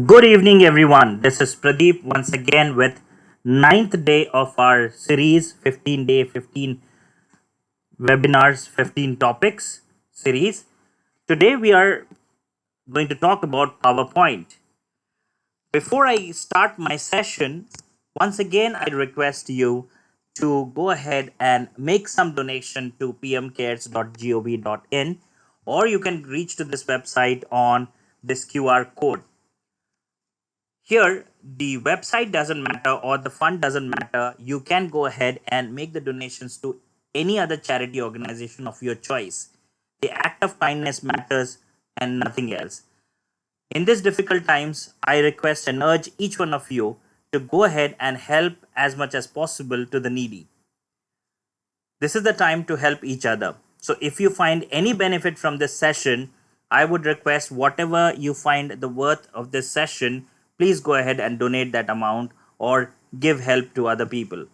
Good evening, everyone. This is Pradeep once again with ninth day of our series 15 day 15 webinars 15 topics series. Today we are going to talk about PowerPoint. Before I start my session, once again I request you to go ahead and make some donation to pmcares.gov.in, or you can reach to this website on this QR code. Here, the website doesn't matter or the fund doesn't matter. You can go ahead and make the donations to any other charity organization of your choice. The act of kindness matters and nothing else. In these difficult times, I request and urge each one of you to go ahead and help as much as possible to the needy. This is the time to help each other. So, if you find any benefit from this session, I would request whatever you find the worth of this session, please go ahead and donate that amount or give help to other people.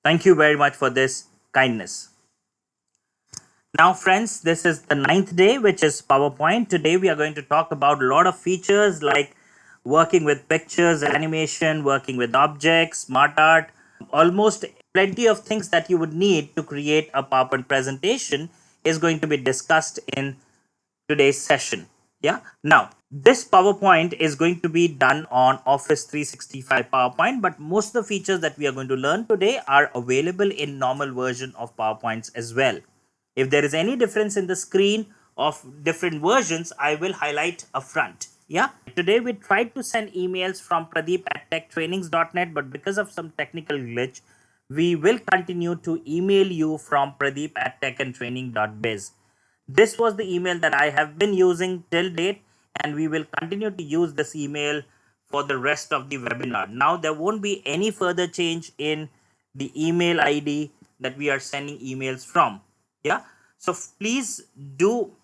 Thank you very much for this kindness. Now, friends, this is the ninth day, which is PowerPoint. Today, we are going to talk about a lot of features like working with pictures, animation, working with objects, smart art, almost plenty of things that you would need to create a PowerPoint presentation is going to be discussed in today's session. Yeah. Now, this PowerPoint is going to be done on Office 365 PowerPoint, but most of the features that we are going to learn today are available in normal version of PowerPoints as well. If there is any difference in the screen of different versions, I will highlight upfront. Yeah. Today we tried to send emails from Pradeep at techtrainings.net, but because of some technical glitch, we will continue to email you from Pradeep at techandtraining.biz. This was the email that I have been using till date, and we will continue to use this email for the rest of the webinar. Now, there won't be any further change in the email ID that we are sending emails from. Yeah. So please do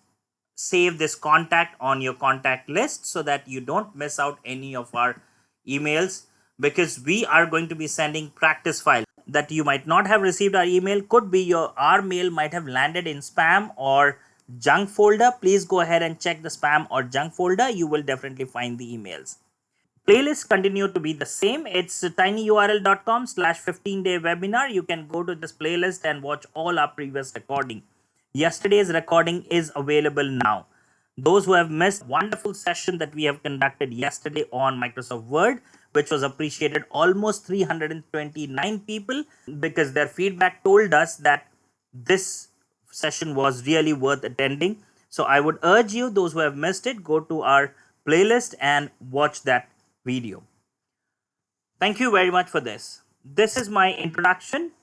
save this contact on your contact list so that you don't miss out any of our emails, because we are going to be sending practice files that you might not have received. Our email could be our mail might have landed in spam or junk folder. Please go ahead and check the spam or junk folder. You will definitely find the emails. Playlists continue to be the same. It's tinyurl.com/15-day webinar. You can go to this playlist and watch all our previous recording. Yesterday's recording is available now. Those who have missed wonderful session that we have conducted yesterday on Microsoft Word, which was appreciated almost 329 people, because their feedback told us that this session was really worth attending. So I would urge you, those who have missed it, go to our playlist and watch that video. Thank you very much for this. This is my introduction.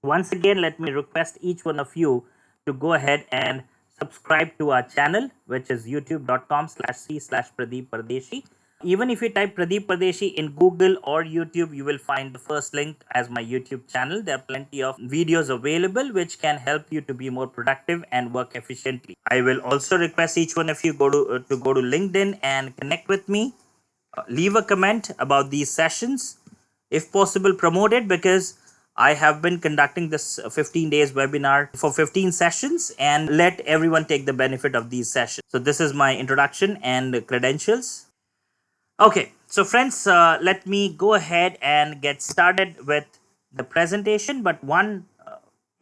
Once again, let me request each one of you to go ahead and subscribe to our channel, which is youtube.com/c/Pradeep Pardeshi. Even if you type Pradeep Pardeshi in Google or YouTube, you will find the first link as my YouTube channel. There are plenty of videos available which can help you to be more productive and work efficiently. I will also request each one of you go to LinkedIn and connect with me. Leave a comment about these sessions, if possible promote it, because I have been conducting this 15 days webinar for 15 sessions, and let everyone take the benefit of these sessions. So this is my introduction and credentials. Okay, so friends, let me go ahead and get started with the presentation. But one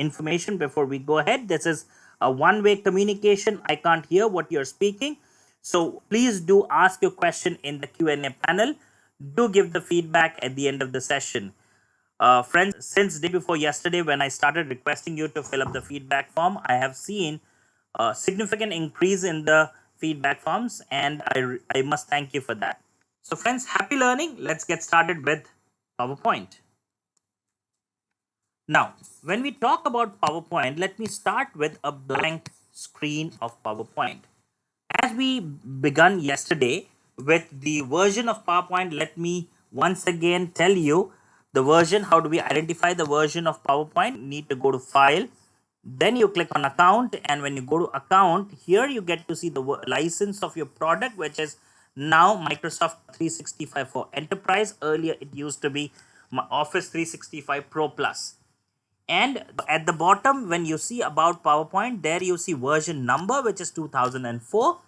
information before we go ahead: this is a one-way communication. I can't hear what you're speaking, so please do ask your question in the Q&A panel. Do give the feedback at the end of the session. Friends, since day before yesterday, when I started requesting you to fill up the feedback form, I have seen a significant increase in the feedback forms, and I must thank you for that. So friends, happy learning. Let's get started with PowerPoint. Now, when we talk about PowerPoint, let me start with a blank screen of PowerPoint. As we begun yesterday with the version of PowerPoint, let me once again tell you the version. How do we identify the version of PowerPoint? You need to go to File, then you click on Account, and when you go to Account, here you get to see the license of your product, which is now Microsoft 365 for Enterprise. Earlier it used to be Office 365 Pro Plus. And at the bottom, when you see about PowerPoint, there you see version number, which is 2004.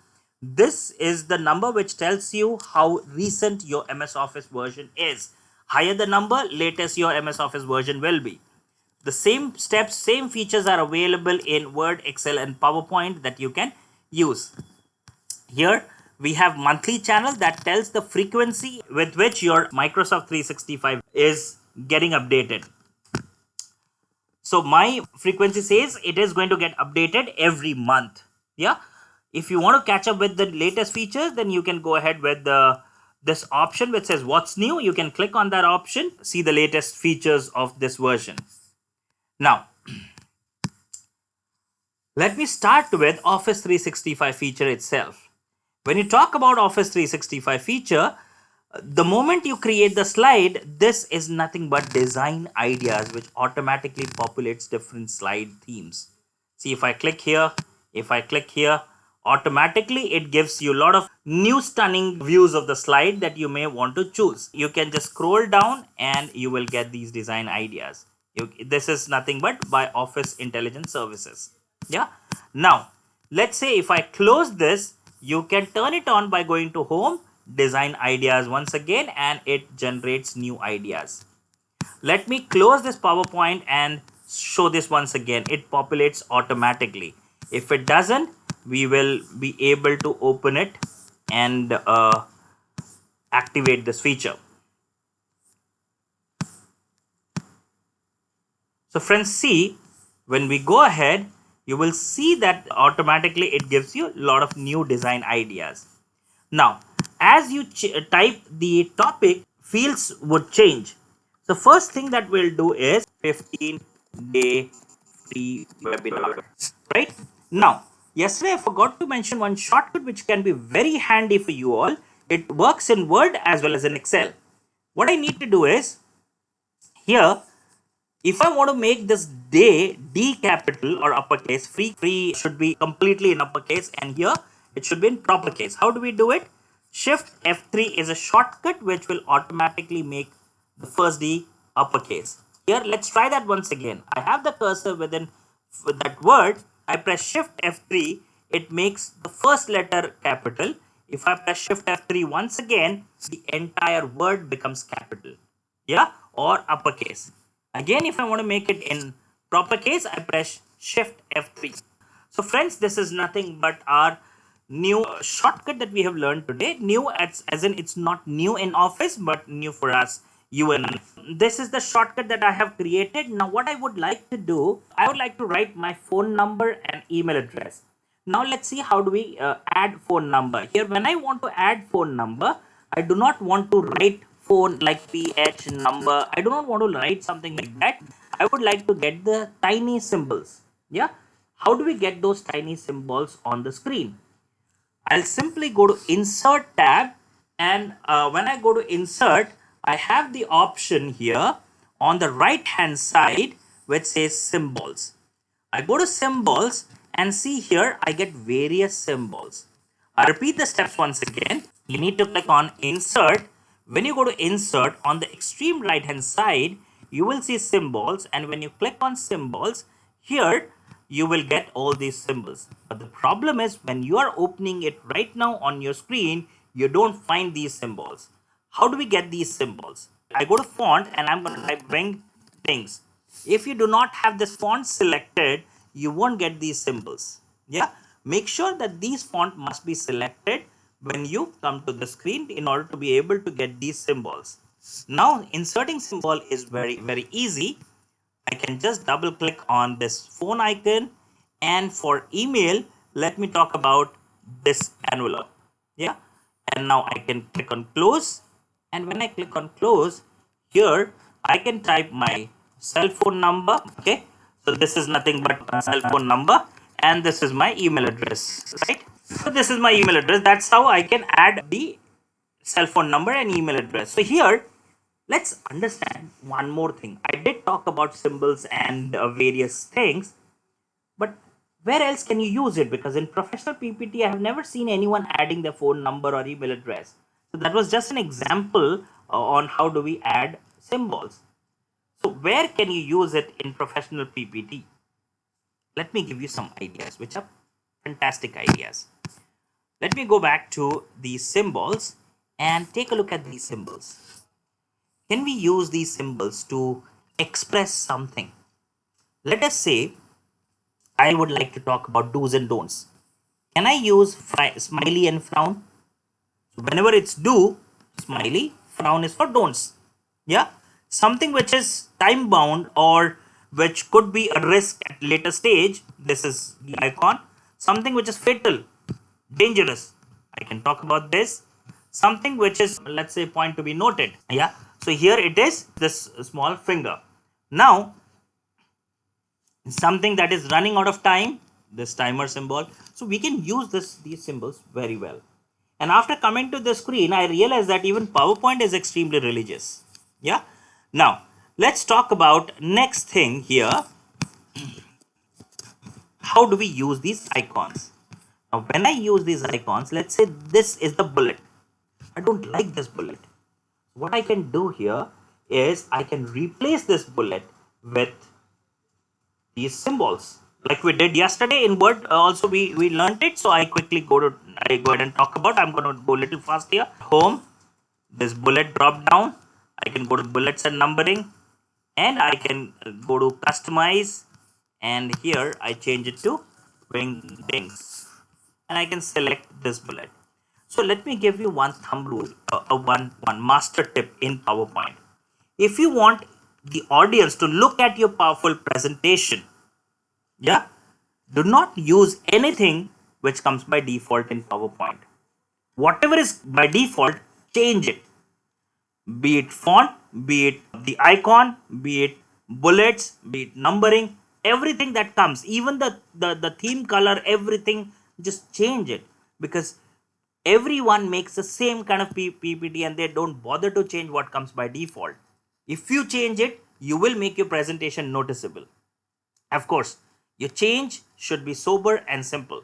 This is the number which tells you how recent your MS Office version is. Higher the number, latest your MS Office version will be. The same steps, same features are available in Word, Excel, and PowerPoint that you can use. Here we have monthly channel that tells the frequency with which your Microsoft 365 is getting updated. So my frequency says it is going to get updated every month. Yeah. If you want to catch up with the latest features, then you can go ahead with this option which says what's new. You can click on that option, see the latest features of this version. Now, let me start with Office 365 feature itself. When you talk about Office 365 feature, the moment you create the slide, this is nothing but design ideas which automatically populates different slide themes. See, if I click here, if I click here, automatically it gives you a lot of new stunning views of the slide that you may want to choose. You can just scroll down and you will get these design ideas. This is nothing but by Office Intelligence Services. Yeah. Now, let's say if I close this, you can turn it on by going to home, design ideas once again, and it generates new ideas. Let me close this PowerPoint and show this once again. It populates automatically. If it doesn't, we will be able to open it and activate this feature. So friends, see, when we go ahead, you will see that automatically it gives you a lot of new design ideas. Now, as you type the topic, fields would change. The first thing that we'll do is 15-day free webinar, right? Now, yesterday I forgot to mention one shortcut which can be very handy for you all. It works in Word as well as in Excel. What I need to do is, here, if I want to make this day D capital or uppercase, free should be completely in uppercase, and here it should be in proper case. How do we do it? Shift F3 is a shortcut which will automatically make the first D uppercase. Here, let's try that once again. I have the cursor within that word. I press Shift F3, it makes the first letter capital. If I press Shift F3 once again, the entire word becomes capital. Yeah, or uppercase. Again, if I want to make it in proper case, I press Shift F3. So friends, this is nothing but our new shortcut that we have learned today. New as in it's not new in Office, but new for us, you and I. This is the shortcut that I have created. Now what I would like to do, I would like to write my phone number and email address. Now let's see how do we add phone number. Here, when I want to add phone number, I do not want to write phone like PH number. I do not want to write something like that. I would like to get the tiny symbols. Yeah. How do we get those tiny symbols on the screen? I'll simply go to Insert tab, and when I go to Insert, I have the option here on the right hand side which says Symbols. I go to Symbols and see here I get various symbols. I repeat the steps once again. You need to click on Insert. When you go to Insert, on the extreme right hand side, you will see symbols, and when you click on symbols, here you will get all these symbols. But the problem is when you are opening it right now on your screen, you don't find these symbols. How do we get these symbols? I go to font and I'm going to type Wing Things. If you do not have this font selected, you won't get these symbols. Yeah, make sure that these font must be selected when you come to the screen in order to be able to get these symbols. Now inserting symbol is very easy. I can just double click on this phone icon, and for email, let me talk about this envelope. Yeah, and now I can click on close, and when I click on close, here I can type my cell phone number. Okay, so this is nothing but a cell phone number, and this is my email address, right? So this is my email address. That's how I can add the cell phone number and email address. So here, let's understand one more thing. I did talk about symbols and various things, but where else can you use it? Because in professional PPT, I have never seen anyone adding their phone number or email address. So that was just an example on how do we add symbols. So where can you use it in professional PPT? Let me give you some ideas, which are fantastic ideas. Let me go back to these symbols and take a look at these symbols. Can we use these symbols to express something? Let us say I would like to talk about do's and don'ts. Can I use smiley and frown? So whenever it's do, smiley, frown is for don'ts. Yeah, something which is time bound or which could be a risk at later stage, this is the icon. Something which is fatal, dangerous, I can talk about this. Something which is, let's say, point to be noted. Yeah, so here it is, this small finger. Now something that is running out of time, this timer symbol. So we can use these symbols very well. And after coming to the screen, I realized that even PowerPoint is extremely religious. Yeah. Now let's talk about next thing here. How do we use these icons? Now when I use these icons, let's say this is the bullet. I don't like this bullet. What I can do here is I can replace this bullet with these symbols like we did yesterday in Word. Also we learned it, so I go ahead and talk about. I'm going to go a little fast here. Home, this bullet drop down, I can go to bullets and numbering, and I can go to customize, and here I change it to wings, and I can select this bullet. So let me give you one thumb rule, one master tip in PowerPoint. If you want the audience to look at your powerful presentation, yeah, do not use anything which comes by default in PowerPoint. Whatever is by default, change it. Be it font, be it the icon, be it bullets, be it numbering, everything that comes, even the theme color, everything, just change it, because everyone makes the same kind of PPT and they don't bother to change what comes by default. If you change it, you will make your presentation noticeable. Of course, your change should be sober and simple.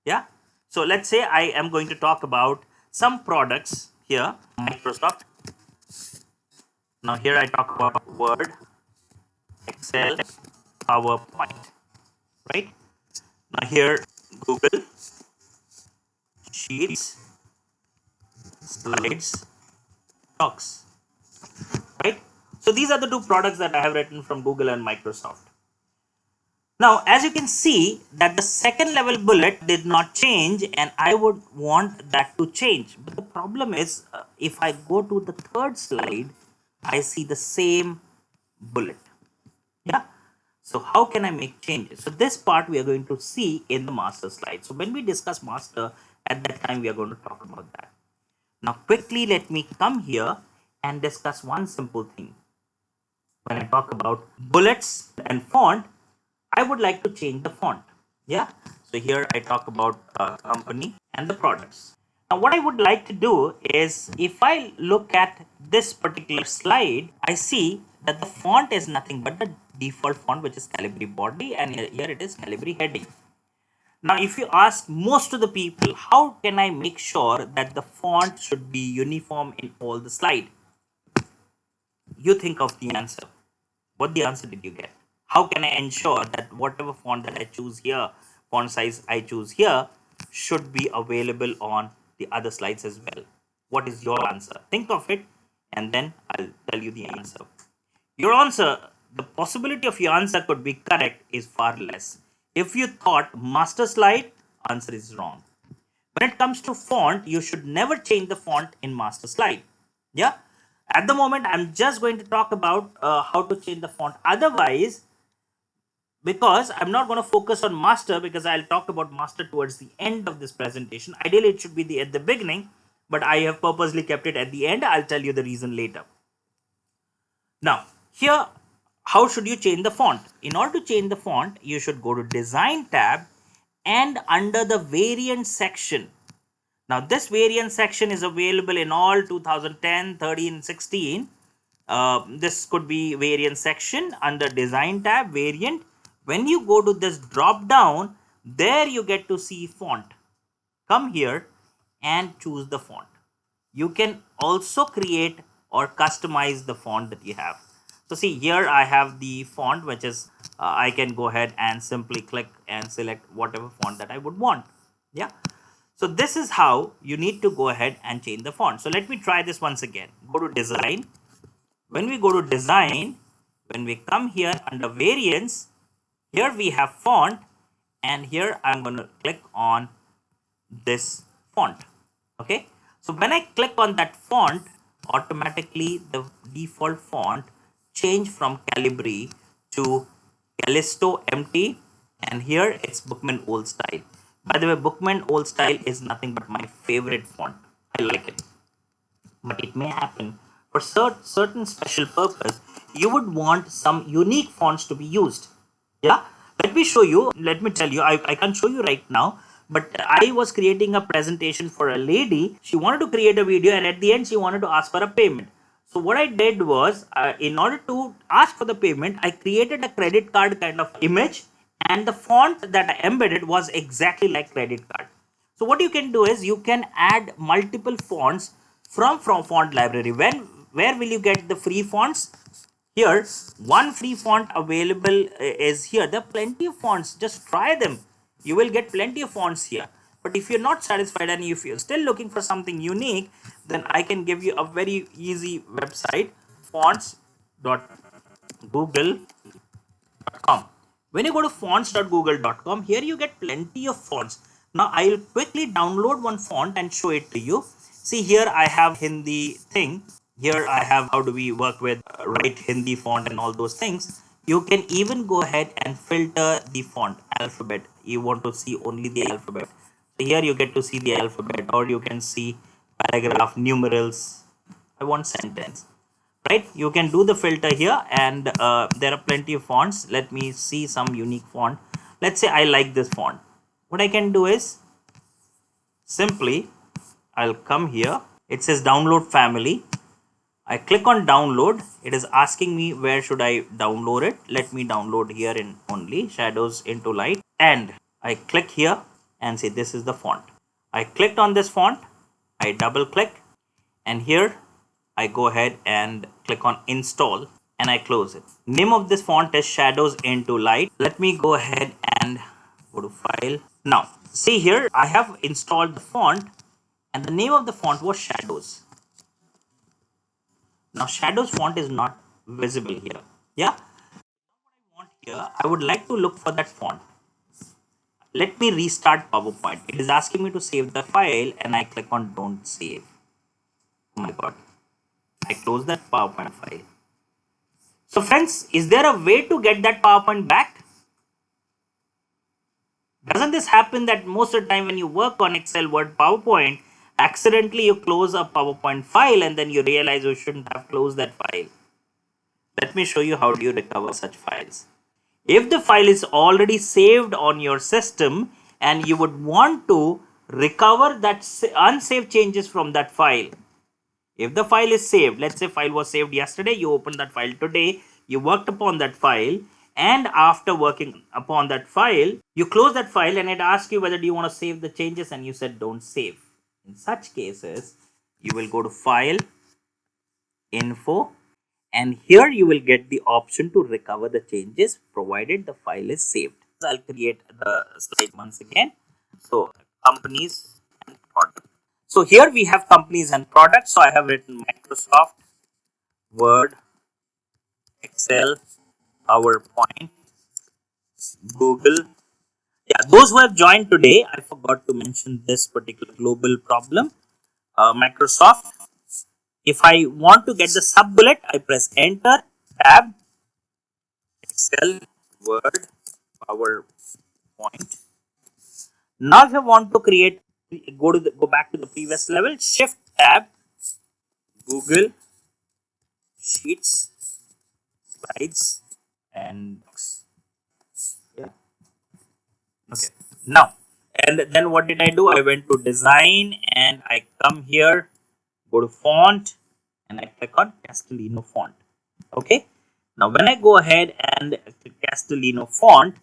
Yeah. So let's say I am going to talk about some products here. Microsoft. Now here I talk about Word, Excel, PowerPoint. Right. Now here Google, Sheets, Slides, Docs. Right. So these are the two products that I have written from Google and Microsoft. Now, as you can see that the second level bullet did not change, and I would want that to change. But the problem is, if I go to the third slide, I see the same bullet. Yeah. So how can I make changes? So this part we are going to see in the master slide. So when we discuss master, at that time we are going to talk about that. Now quickly let me come here and discuss one simple thing. When I talk about bullets and font, I would like to change the font. Yeah. So here I talk about company and the products. Now what I would like to do is, if I look at this particular slide, I see that the font is nothing but the default font, which is Calibri body, and here it is Calibri heading. Now if you ask most of the people, how can I make sure that the font should be uniform in all the slide? You think of the answer. What the answer did you get? How can I ensure that whatever font that I choose here, font size I choose here, should be available on the other slides as well? What is your answer? Think of it, and then I'll tell you the answer. Your answer, the possibility of your answer could be correct is far less. If you thought master slide, answer is wrong. When it comes to font, you should never change the font in master slide. Yeah. At the moment, I'm just going to talk about how to change the font. Otherwise, because I'm not going to focus on master, because I'll talk about master towards the end of this presentation. Ideally, it should be at the beginning, but I have purposely kept it at the end. I'll tell you the reason later. Now, here, how should you change the font? In order to change the font, you should go to Design tab, and under the Variant section. Now, this variant section is available in all 2010, 13, 16. This could be variant section under Design tab, Variant. When you go to this drop down, there you get to see font. Come here and choose the font. You can also create or customize the font that you have. So see, here I have the font, which is I can go ahead and simply click and select whatever font that I would want. Yeah. So this is how you need to go ahead and change the font. So let me try this once again. Go to design. When we go to design, when we come here under variants, here we have font, and here I'm going to click on this font. Okay, so when I click on that font, automatically the default font change from Calibri to Callisto MT, and here it's Bookman Old Style. By the way, Bookman Old Style is nothing but my favorite font. I like it, but it may happen for certain special purpose you would want some unique fonts to be used. Yeah, let me show you. Let me tell you, I can't show you right now, but I was creating a presentation for a lady. She wanted to create a video, and at the end she wanted to ask for a payment. So what I did was, in order to ask for the payment, I created a credit card kind of image, and the font that I embedded was exactly like credit card. So what you can do is you can add multiple fonts from font library. Where will you get the free fonts? Here, one free font available is here. There are plenty of fonts. Just try them. You will get plenty of fonts here. But if you're not satisfied and if you're still looking for something unique, then I can give you a very easy website, fonts.google.com. When you go to fonts.google.com, here you get plenty of fonts. Now I'll quickly download one font and show it to you. See, here I have Hindi thing. Here I have how do we work with write Hindi font and all those things. You can even go ahead and filter the font alphabet. You want to see only the alphabet. So here you get to see the alphabet, or you can see paragraph, numerals. I want sentence. Right, you can do the filter here, and there are plenty of fonts. Let me see some unique font. Let's say I like this font. What I can do is simply I'll come here. It says download family. I click on download. It is asking me where should I download it. Let me download here in only shadows into light, and I click here and say this is the font. I clicked on this font. I double click, and here I go ahead and click on install, and I close it. Name of this font is shadows into light. Let me go ahead and go to file. Now see here, I have installed the font, and the name of the font was shadows. Now shadows font is not visible here. Yeah, what I want here, I would like to look for that font. Let me restart PowerPoint. It is asking me to save the file, and I click on don't save. Oh my god, I close that PowerPoint file. So friends, is there a way to get that PowerPoint back? Doesn't this happen that most of the time when you work on Excel, Word, PowerPoint, accidentally you close a PowerPoint file and then you realize you shouldn't have closed that file? Let me show you how do you recover such files. If the file is already saved on your system and you would want to recover that unsaved changes from that file, if the file is saved, let's say file was saved yesterday, you open that file today, you worked upon that file, and after working upon that file, you close that file and it asks you whether do you want to save the changes, and you said don't save. In such cases, you will go to file, info, and here you will get the option to recover the changes provided the file is saved. I'll create the slide once again. So companies and products. So here we have companies and products. So I have written Microsoft, Word, Excel, PowerPoint, Google. Yeah, those who have joined today, I forgot to mention this particular global problem. Microsoft. If I want to get the sub bullet, I press enter, tab, Excel, Word, PowerPoint. Now if I want to create, go back to the previous level, shift tab, Google, Sheets, Slides, and yeah. Okay. Now, and then what did I do? I went to design and I come here, go to font, and I click on Castellino font. Okay. Now when I go ahead and click Castellino font,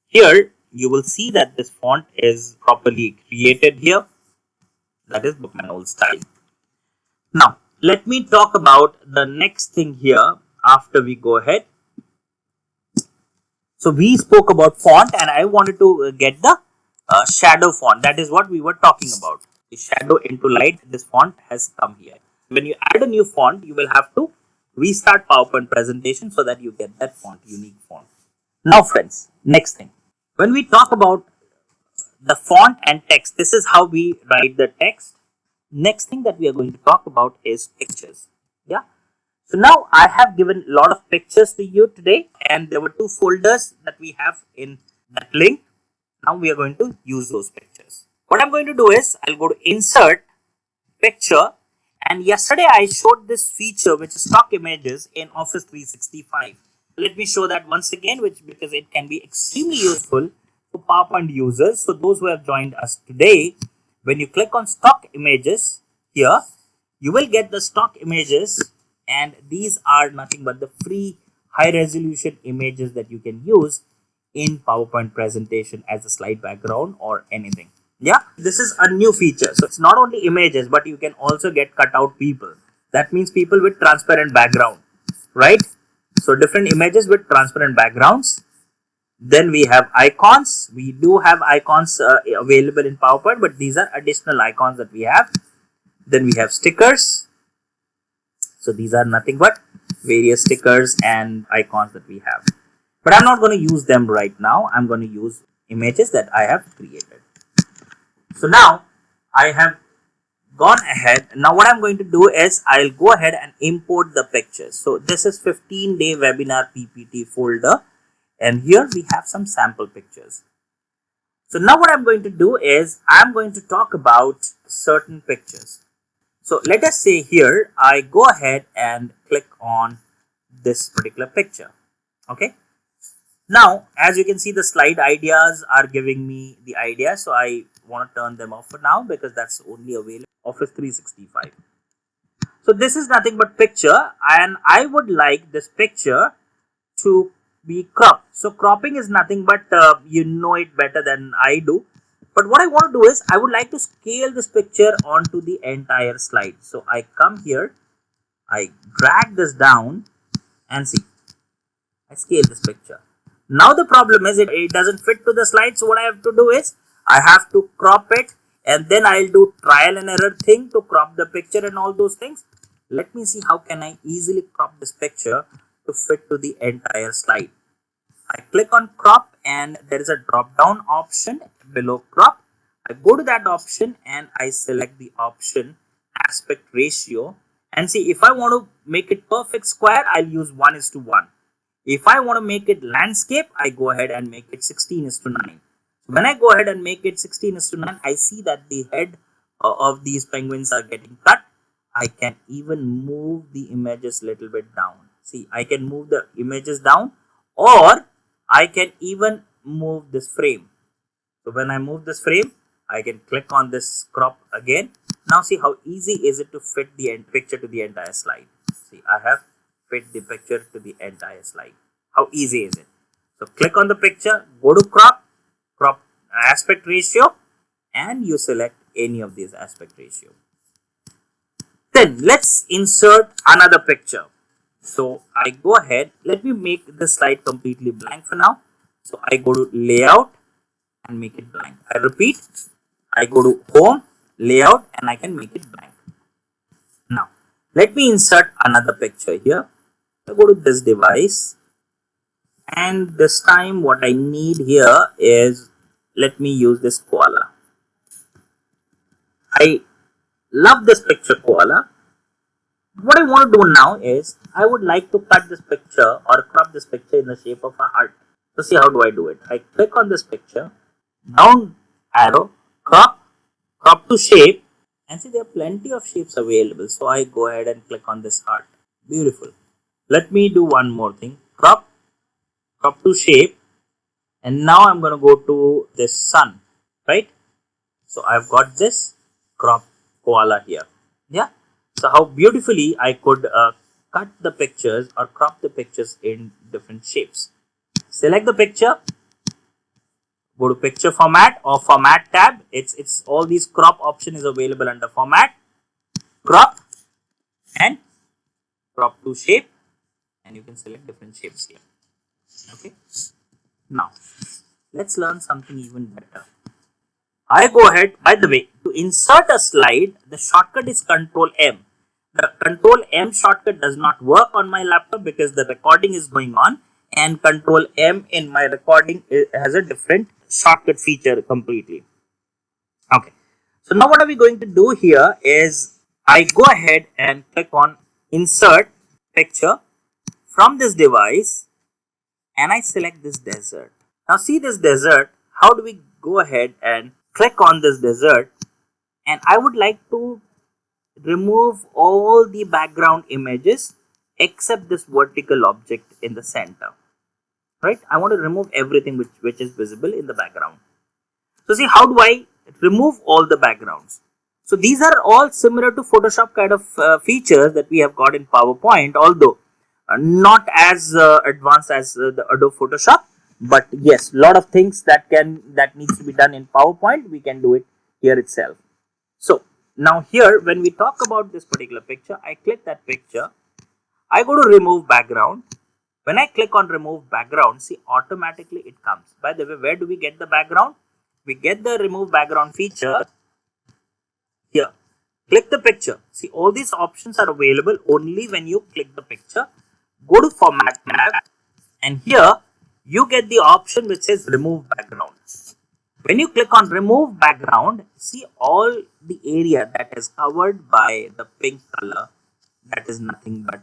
here you will see that this font is properly created here. That is Bookman Old Style. Now let me talk about the next thing here after we go ahead. So we spoke about font, and I wanted to get the shadow font. That is what we were talking about. The shadow into light, this font has come here. When you add a new font, you will have to restart PowerPoint presentation so that you get that font, unique font. Now friends, next thing. When we talk about the font and text, this is how we write the text. Next thing that we are going to talk about is pictures. Yeah. So now I have given a lot of pictures to you today, and there were 2 folders that we have in that link. Now we are going to use those pictures. What I'm going to do is I'll go to insert picture, and yesterday I showed this feature which is stock images in Office 365. Let me show that once again, which because it can be extremely useful to PowerPoint users. So those who have joined us today, when you click on stock images here, you will get the stock images, and these are nothing but the free high resolution images that you can use in PowerPoint presentation as a slide background or anything. Yeah, this is a new feature. So it's not only images, but you can also get cutout people. That means people with transparent background, right? So different images with transparent backgrounds. Then we have icons. We do have icons available in PowerPoint, but these are additional icons that we have. Then we have stickers. So these are nothing but various stickers and icons that we have. But I'm not going to use them right now. I'm going to use images that I have created. So now I have gone ahead. Now what I'm going to do is I'll go ahead and import the pictures. So this is 15-day webinar PPT folder, and here we have some sample pictures. So now what I'm going to do is I'm going to talk about certain pictures. So let us say here I go ahead and click on this particular picture. Okay. Now, as you can see, the slide ideas are giving me the idea. So I want to turn them off for now because that's only available Office 365. So this is nothing but picture, and I would like this picture to be cropped. So cropping is nothing but you know it better than I do. But what I want to do is I would like to scale this picture onto the entire slide. So I come here, I drag this down, and see, I scale this picture. Now the problem is it doesn't fit to the slide. So what I have to do is I have to crop it, and then I'll do trial and error thing to crop the picture and all those things. Let me see how can I easily crop this picture to fit to the entire slide. I click on crop, and there is a drop down option below crop. I go to that option and I select the option aspect ratio, and see, if I want to make it perfect square, I'll use 1:1. If I want to make it landscape, I go ahead and make it 16:9. When I go ahead and make it 16:9, I see that the head of these penguins are getting cut. I can even move the images little bit down. See, I can move the images down, or I can even move this frame. So when I move this frame, I can click on this crop again. Now see how easy is it to fit the picture to the entire slide. See, I have fit the picture to the entire slide. How easy is it? So click on the picture, go to crop, crop aspect ratio, and you select any of these aspect ratio. Then let's insert another picture. So I go ahead, let me make this slide completely blank for now. So I go to layout and make it blank. I repeat, I go to home, layout, and I can make it blank. Now let me insert another picture here. I go to this device, and this time what I need here is, let me use this koala. I love this picture koala. What I want to do now is I would like to cut this picture or crop this picture in the shape of a heart. So see, how do I do it? I click on this picture, down arrow, crop to shape, and see, there are plenty of shapes available. So I go ahead and click on this heart. Beautiful. Let me do one more thing. Crop to shape, and now I'm going to go to this sun, right? So I've got this crop koala here. Yeah. So how beautifully I could cut the pictures or crop the pictures in different shapes. Select the picture, go to picture format or format tab. It's all these crop option is available under format, crop, and crop to shape, and you can select different shapes here. Okay. Now let's learn something even better. I go ahead, by the way, to insert a slide, the shortcut is Control M. The Control M shortcut does not work on my laptop because the recording is going on, and Control M in my recording has a different shortcut feature completely. Okay. So now what are we going to do here is I go ahead and click on Insert Picture from this device and I select this desert. Now see this desert, how do we go ahead and click on this desert, and I would like to remove all the background images except this vertical object in the center, right? I want to remove everything which is visible in the background. So see, how do I remove all the backgrounds? So these are all similar to Photoshop kind of features that we have got in PowerPoint, although not as advanced as the Adobe Photoshop, but yes, lot of things that needs to be done in PowerPoint, we can do it here itself. So now here, when we talk about this particular picture, I click that picture, I go to remove background. When I click on remove background, see, automatically it comes. By the way, where do we get the background? We get the remove background feature here. Click the picture. See, all these options are available only when you click the picture. Go to format tab, and here you get the option which says remove background. When you click on remove background, see all the area that is covered by the pink color, that is nothing but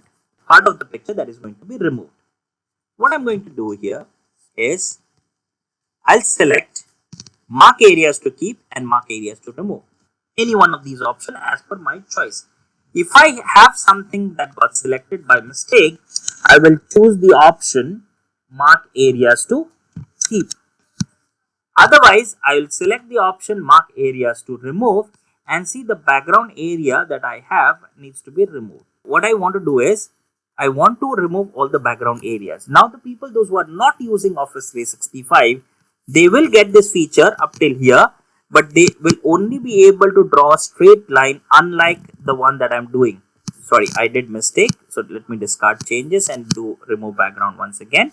part of the picture that is going to be removed. What I'm going to do here is I'll select mark areas to keep and mark areas to remove. Any one of these options as per my choice. If I have something that got selected by mistake, I will choose the option mark areas to keep. Otherwise, I will select the option mark areas to remove, and see the background area that I have needs to be removed. What I want to do is I want to remove all the background areas. Now the people, those who are not using Office 365, they will get this feature up till here, but they will only be able to draw a straight line, unlike the one that I'm doing. Sorry, I did mistake. So let me discard changes and do remove background once again.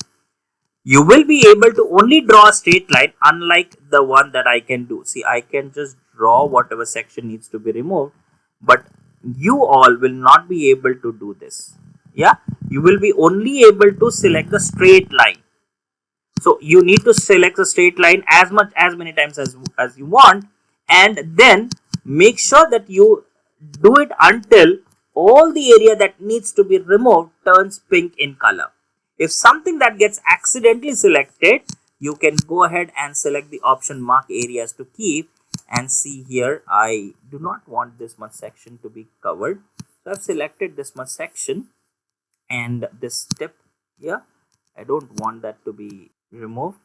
You will be able to only draw a straight line, unlike the one that I can do. See, I can just draw whatever section needs to be removed, but you all will not be able to do this. Yeah, you will be only able to select the straight line. So you need to select the straight line as many times as you want, and then make sure that you do it until all the area that needs to be removed turns pink in color. If something that gets accidentally selected, you can go ahead and select the option mark areas to keep, and see here I do not want this much section to be covered. So I've selected this much section, and this tip here, I don't want that to be removed.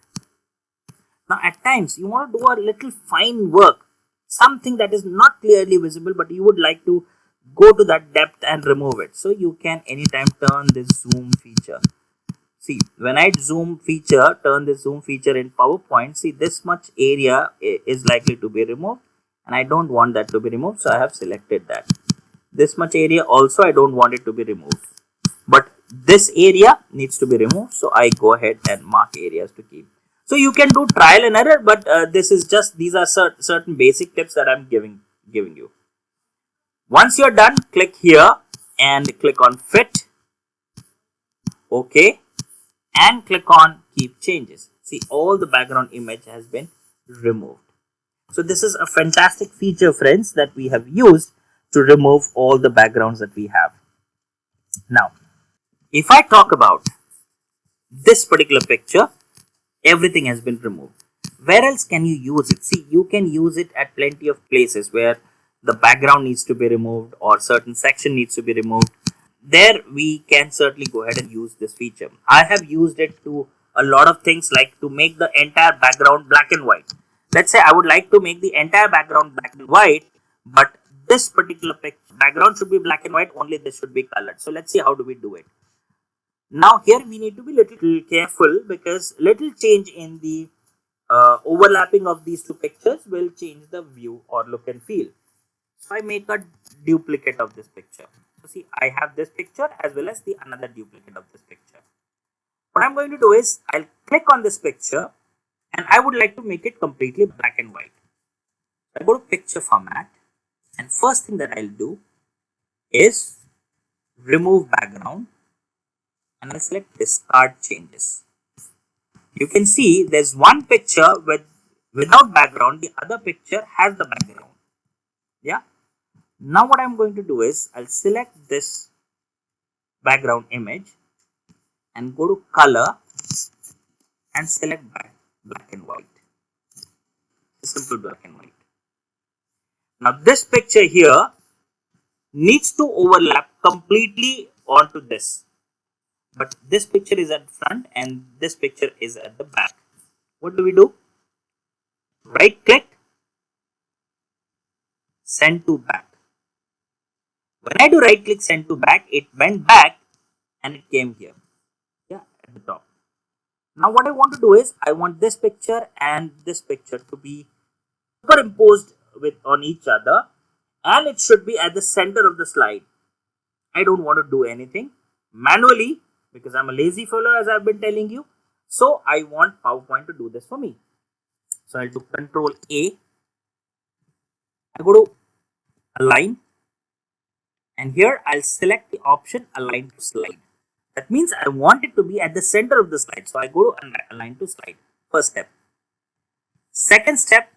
Now at times you want to do a little fine work, something that is not clearly visible, but you would like to go to that depth and remove it. So you can anytime turn this zoom feature. See, when I turn this zoom feature in PowerPoint, see this much area is likely to be removed, and I don't want that to be removed, so I have selected that. This much area also I don't want it to be removed, but this area needs to be removed, so I go ahead and mark areas to keep. So you can do trial and error, but these are certain basic tips that I'm giving you. Once you're done, click here and click on fit, okay, and click on keep changes. See, all the background image has been removed. So this is a fantastic feature, friends, that we have used to remove all the backgrounds that we have. Now, if I talk about this particular picture, everything has been removed. Where else can you use it? See, you can use it at plenty of places where the background needs to be removed or certain section needs to be removed. There we can certainly go ahead and use this feature. I have used it to a lot of things, like to make the entire background black and white. Let's say I would like to make the entire background black and white, but this particular background should be black and white, only this should be colored. So let's see how do we do it. Now here we need to be little careful, because little change in the overlapping of these two pictures will change the view or look and feel. So I make a duplicate of this picture. So see, I have this picture as well as the another duplicate of this picture. What I'm going to do is I'll click on this picture, and I would like to make it completely black and white. I go to picture format, and first thing that I'll do is remove background, and I select discard changes. You can see there's one picture without background, the other picture has the background. Yeah. Now what I'm going to do is I'll select this background image and go to color and select black and white. Simple black and white. Now this picture here needs to overlap completely onto this. But this picture is at front and this picture is at the back. What do we do? Right click, send to back. When I do right click, send to back, it went back and it came here. Yeah, at the top. Now what I want to do is I want this picture and this picture to be superimposed on each other, and it should be at the center of the slide. I don't want to do anything manually because I'm a lazy fellow, as I've been telling you. So I want PowerPoint to do this for me. So I'll do Control A. I go to Align, and here I'll select the option Align to Slide. That means I want it to be at the center of the slide. So I go to Align to Slide. First step. Second step,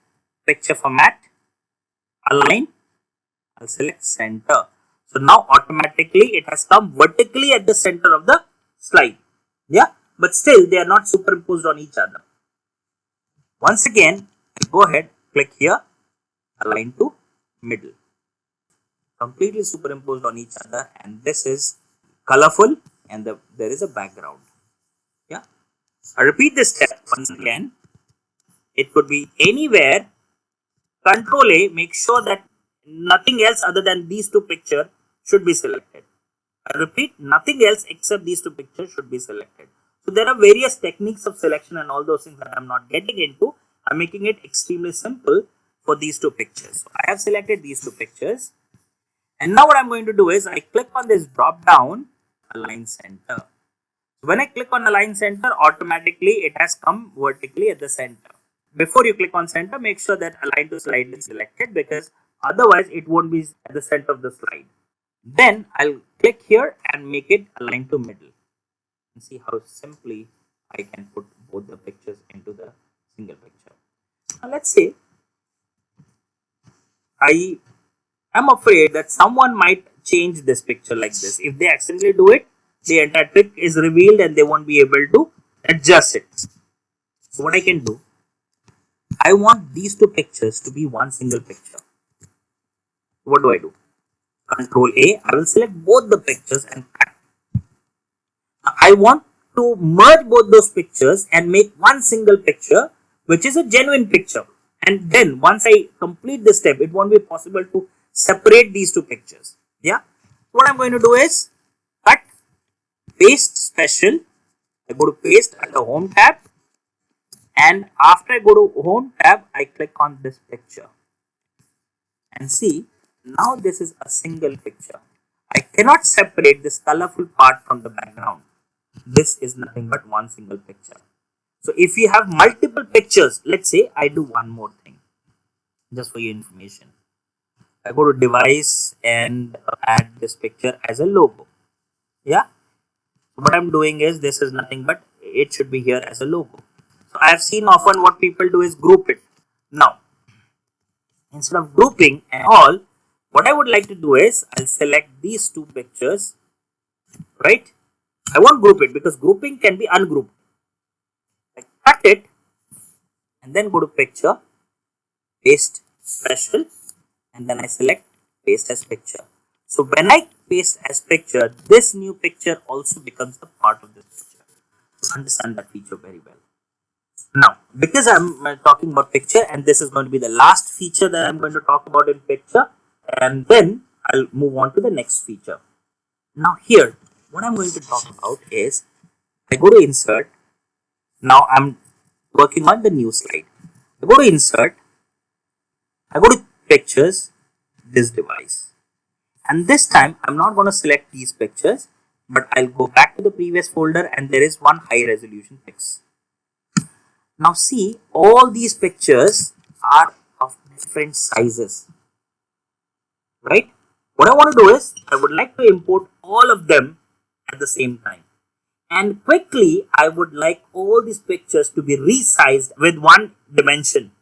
picture format, align. I'll select center. So now automatically it has come vertically at the center of the slide. Yeah, but still they are not superimposed on each other. Once again, go ahead, click here, align to middle. Completely superimposed on each other, and this is colorful and there is a background. Yeah, I repeat this step once again. It could be anywhere. Control A, make sure that nothing else other than these two pictures should be selected. I repeat, nothing else except these two pictures should be selected. So there are various techniques of selection and all those things that I'm not getting into. I'm making it extremely simple for these two pictures. So I have selected these two pictures. And now what I'm going to do is I click on this drop down, align center. When I click on align center, automatically it has come vertically at the center. Before you click on center, make sure that align to slide is selected, because otherwise it won't be at the center of the slide. Then I'll click here and make it align to middle. And see how simply I can put both the pictures into the single picture. Now let's say I am afraid that someone might change this picture like this. If they accidentally do it, the entire trick is revealed and they won't be able to adjust it. So what I can do, I want these two pictures to be one single picture. What do I do? Control A, I will select both the pictures and cut. I want to merge both those pictures and make one single picture, which is a genuine picture. And then once I complete this step, it won't be possible to separate these two pictures. Yeah. What I'm going to do is cut, paste special. I go to paste at the home tab. And after I go to home tab, I click on this picture. And see, now this is a single picture. I cannot separate this colorful part from the background. This is nothing but one single picture. So if you have multiple pictures, let's say I do one more thing, just for your information. I go to device and add this picture as a logo. Yeah. So what I'm doing is, this is nothing but it should be here as a logo. So I have seen often what people do is group it. Now, instead of grouping and all, what I would like to do is I'll select these two pictures, right? I won't group it because grouping can be ungrouped. I cut it and then go to picture, paste special, and then I select paste as picture. So when I paste as picture, this new picture also becomes a part of this picture. So understand that feature very well. Now, because I'm talking about picture, and this is going to be the last feature that I'm going to talk about in picture, and then I'll move on to the next feature. Now here, what I'm going to talk about is, I go to insert. Now I'm working on the new slide. I go to insert. I go to pictures, this device. And this time I'm not going to select these pictures, but I'll go back to the previous folder, and there is one high resolution pics. Now see, all these pictures are of different sizes, right? What I want to do is I would like to import all of them at the same time. And quickly, I would like all these pictures to be resized with one dimension.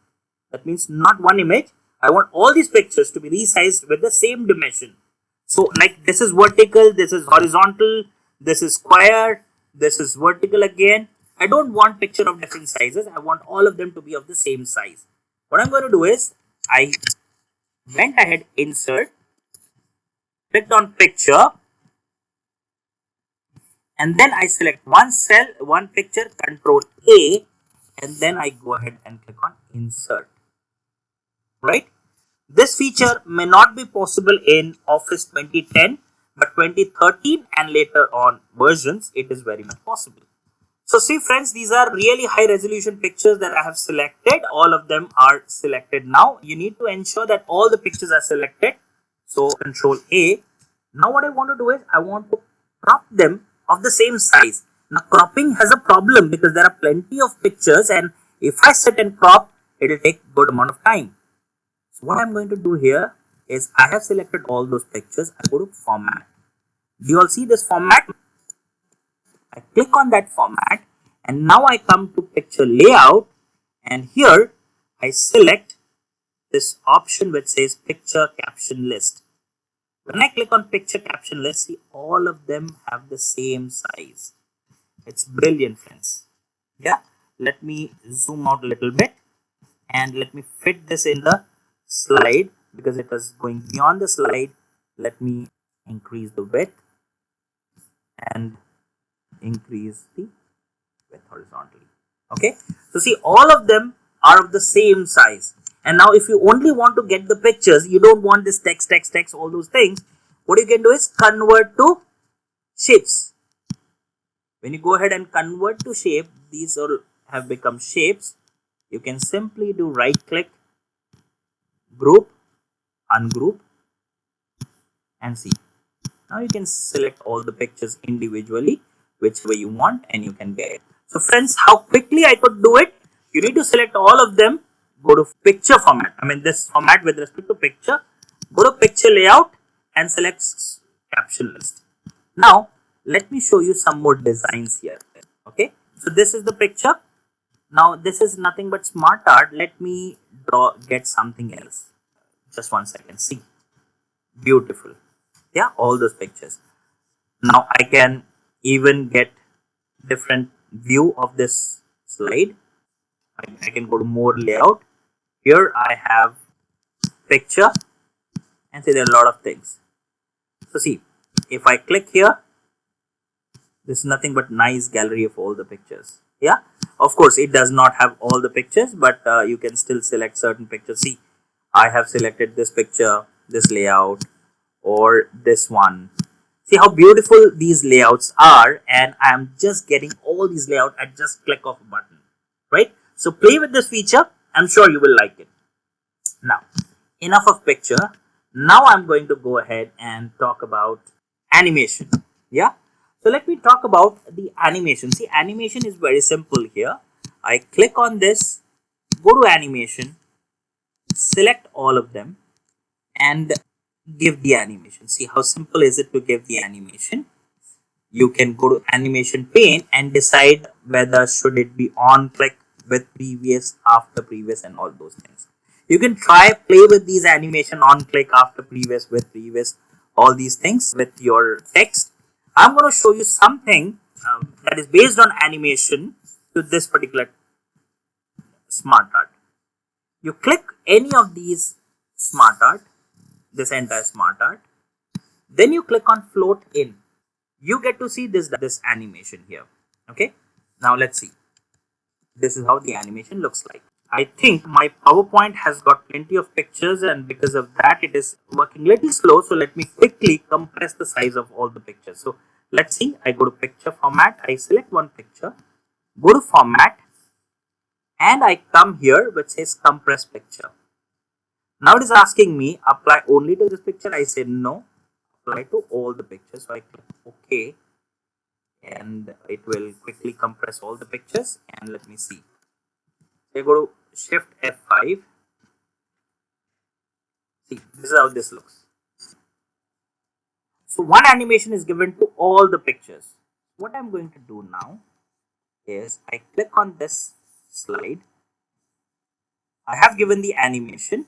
That means not one image. I want all these pictures to be resized with the same dimension. So like this is vertical, this is horizontal, this is square, this is vertical again. I don't want picture of different sizes. I want all of them to be of the same size. What I'm going to do is I went ahead, insert, clicked on picture, and then I select one cell, one picture, control A, and then I go ahead and click on insert, right? This feature may not be possible in Office 2010, but 2013 and later on versions, it is very much possible. So see friends, these are really high resolution pictures that I have selected. All of them are selected now. You need to ensure that all the pictures are selected. So control A. Now what I want to do is I want to crop them of the same size. Now cropping has a problem because there are plenty of pictures, and if I sit and crop, it will take good amount of time. So what I'm going to do here is I have selected all those pictures. I go to format. Do you all see this format? I click on that format, and now I come to picture layout, and here I select this option which says picture caption list. When I click on picture caption list, see all of them have the same size. It's brilliant friends. Yeah, let me zoom out a little bit and let me fit this in the slide because it was going beyond the slide. Let me increase the width and increase the width horizontally. Okay, so see all of them are of the same size. And now if you only want to get the pictures, you don't want this text, all those things, what you can do is convert to shapes. When you go ahead and convert to shape, these all have become shapes. You can simply do right click, group, ungroup, and see. Now you can select all the pictures individually, which way you want, and you can get it. So friends, how quickly I could do it? You need to select all of them, go to picture format. I mean this format with respect to picture, go to picture layout and select caption list. Now let me show you some more designs here. Okay, so this is the picture. Now this is nothing but SmartArt. Let me get something else. Just one second. See, beautiful. Yeah, all those pictures. Now I can even get different view of this slide. I can go to more layout. Here I have picture, and see there are a lot of things. So see, if I click here, this is nothing but nice gallery of all the pictures. Yeah, of course it does not have all the pictures, but you can still select certain pictures. See, I have selected this picture, this layout, or this one. See how beautiful these layouts are, and I am just getting all these layouts at just click of a button, right? So play with this feature. I'm sure you will like it. Now, enough of picture. Now I'm going to go ahead and talk about animation. Yeah. So let me talk about the animation. See, animation is very simple here. I click on this, go to animation, select all of them, and give the animation. See how simple is it to give the animation. You can go to animation pane and decide whether should it be on click, with previous, after previous, and all those things. You can try play with these animation on click, after previous, with previous, all these things with your text. I'm going to show you something that is based on animation to this particular SmartArt. You click any of these SmartArt, this entire SmartArt, then you click on float in. You get to see this animation here. Okay, now let's see. This is how the animation looks like. I think my PowerPoint has got plenty of pictures, and because of that it is working little slow. So let me quickly compress the size of all the pictures. So let's see. I go to picture format, I select one picture, go to format, and I come here which says compress picture. Now it is asking me apply only to this picture. I say no, apply to all the pictures. So I click OK, and it will quickly compress all the pictures. And let me see. I go to Shift F5, See, this is how this looks. So one animation is given to all the pictures. What I'm going to do now is I click on this slide. I have given the animation.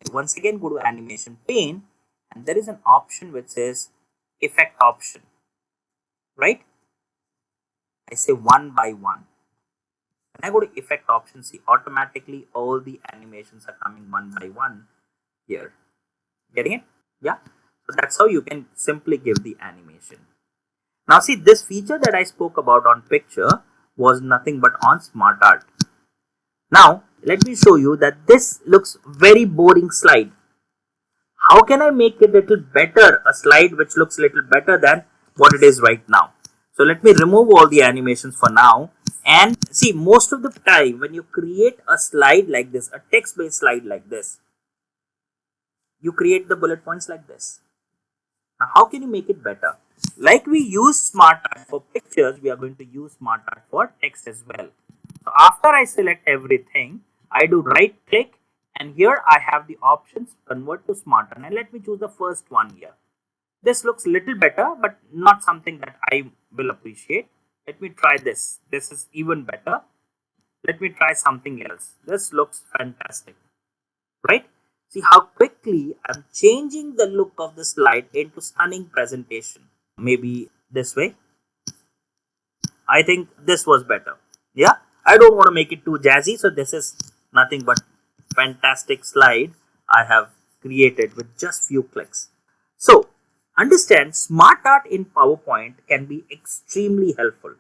I once again go to animation pane, and there is an option which says effect option, right? I say one by one. When I go to effect option, see automatically all the animations are coming one by one here. Getting it? Yeah. So that's how you can simply give the animation. Now see, this feature that I spoke about on picture was nothing but on SmartArt. Now let me show you that this looks very boring slide. How can I make it a little better, a slide which looks a little better than what it is right now? So let me remove all the animations for now. And see, most of the time when you create a slide like this, a text-based slide like this, you create the bullet points like this. Now how can you make it better? Like we use SmartArt for pictures, we are going to use SmartArt for text as well. So after I select everything, I do right click, and here I have the options convert to SmartArt, and let me choose the first one here. This looks little better, but not something that I will appreciate. Let me try this. This is even better. Let me try something else. This looks fantastic, right? See how quickly I'm changing the look of the slide into stunning presentation. Maybe this way. I think this was better. Yeah, I don't want to make it too jazzy, so this is nothing but fantastic slide I have created with just few clicks. So understand, SmartArt in PowerPoint can be extremely helpful.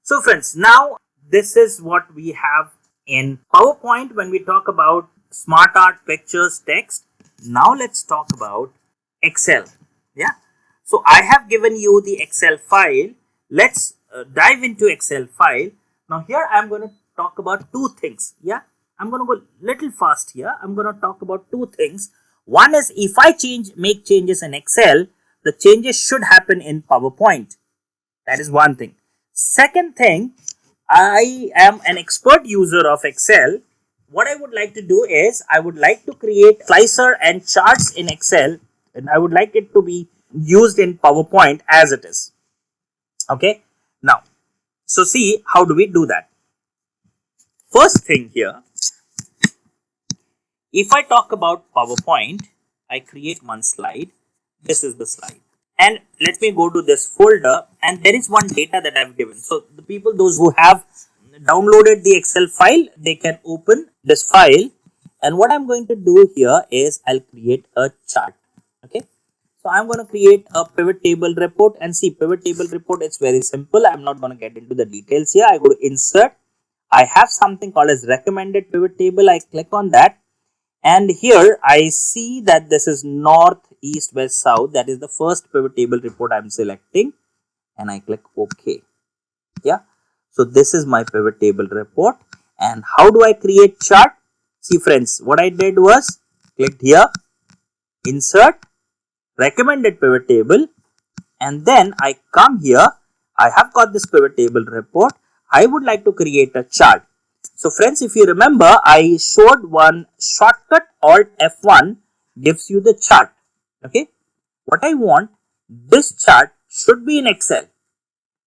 So friends, now this is what we have in PowerPoint when we talk about SmartArt pictures text. Now let's talk about Excel. Yeah, so I have given you the Excel file. Let's dive into Excel file. Now here I'm going to talk about two things. Yeah, I'm going to go little fast here. I'm going to talk about two things. One is, if I make changes in Excel, the changes should happen in PowerPoint. That is one thing. Second thing, I am an expert user of Excel. What I would like to do is, I would like to create slicer and charts in Excel, and I would like it to be used in PowerPoint as it is. Okay. Now, so see, how do we do that? First thing here, if I talk about PowerPoint, I create one slide. This is the slide. And let me go to this folder, and there is one data that I've given. So the people, those who have downloaded the Excel file, they can open this file. And what I'm going to do here is I'll create a chart. Okay. So I'm going to create a pivot table report, and see, pivot table report, it's very simple. I'm not going to get into the details here. I go to insert. I have something called as recommended pivot table. I click on that. And here I see that this is north, east, west, south. That is the first pivot table report I'm selecting, and I click OK. Yeah. So this is my pivot table report. And how do I create chart? See friends, what I did was clicked here, insert, recommended pivot table, and then I come here. I have got this pivot table report. I would like to create a chart. So friends, if you remember, I showed one shortcut, Alt F1 gives you the chart. Okay. What I want, this chart should be in Excel,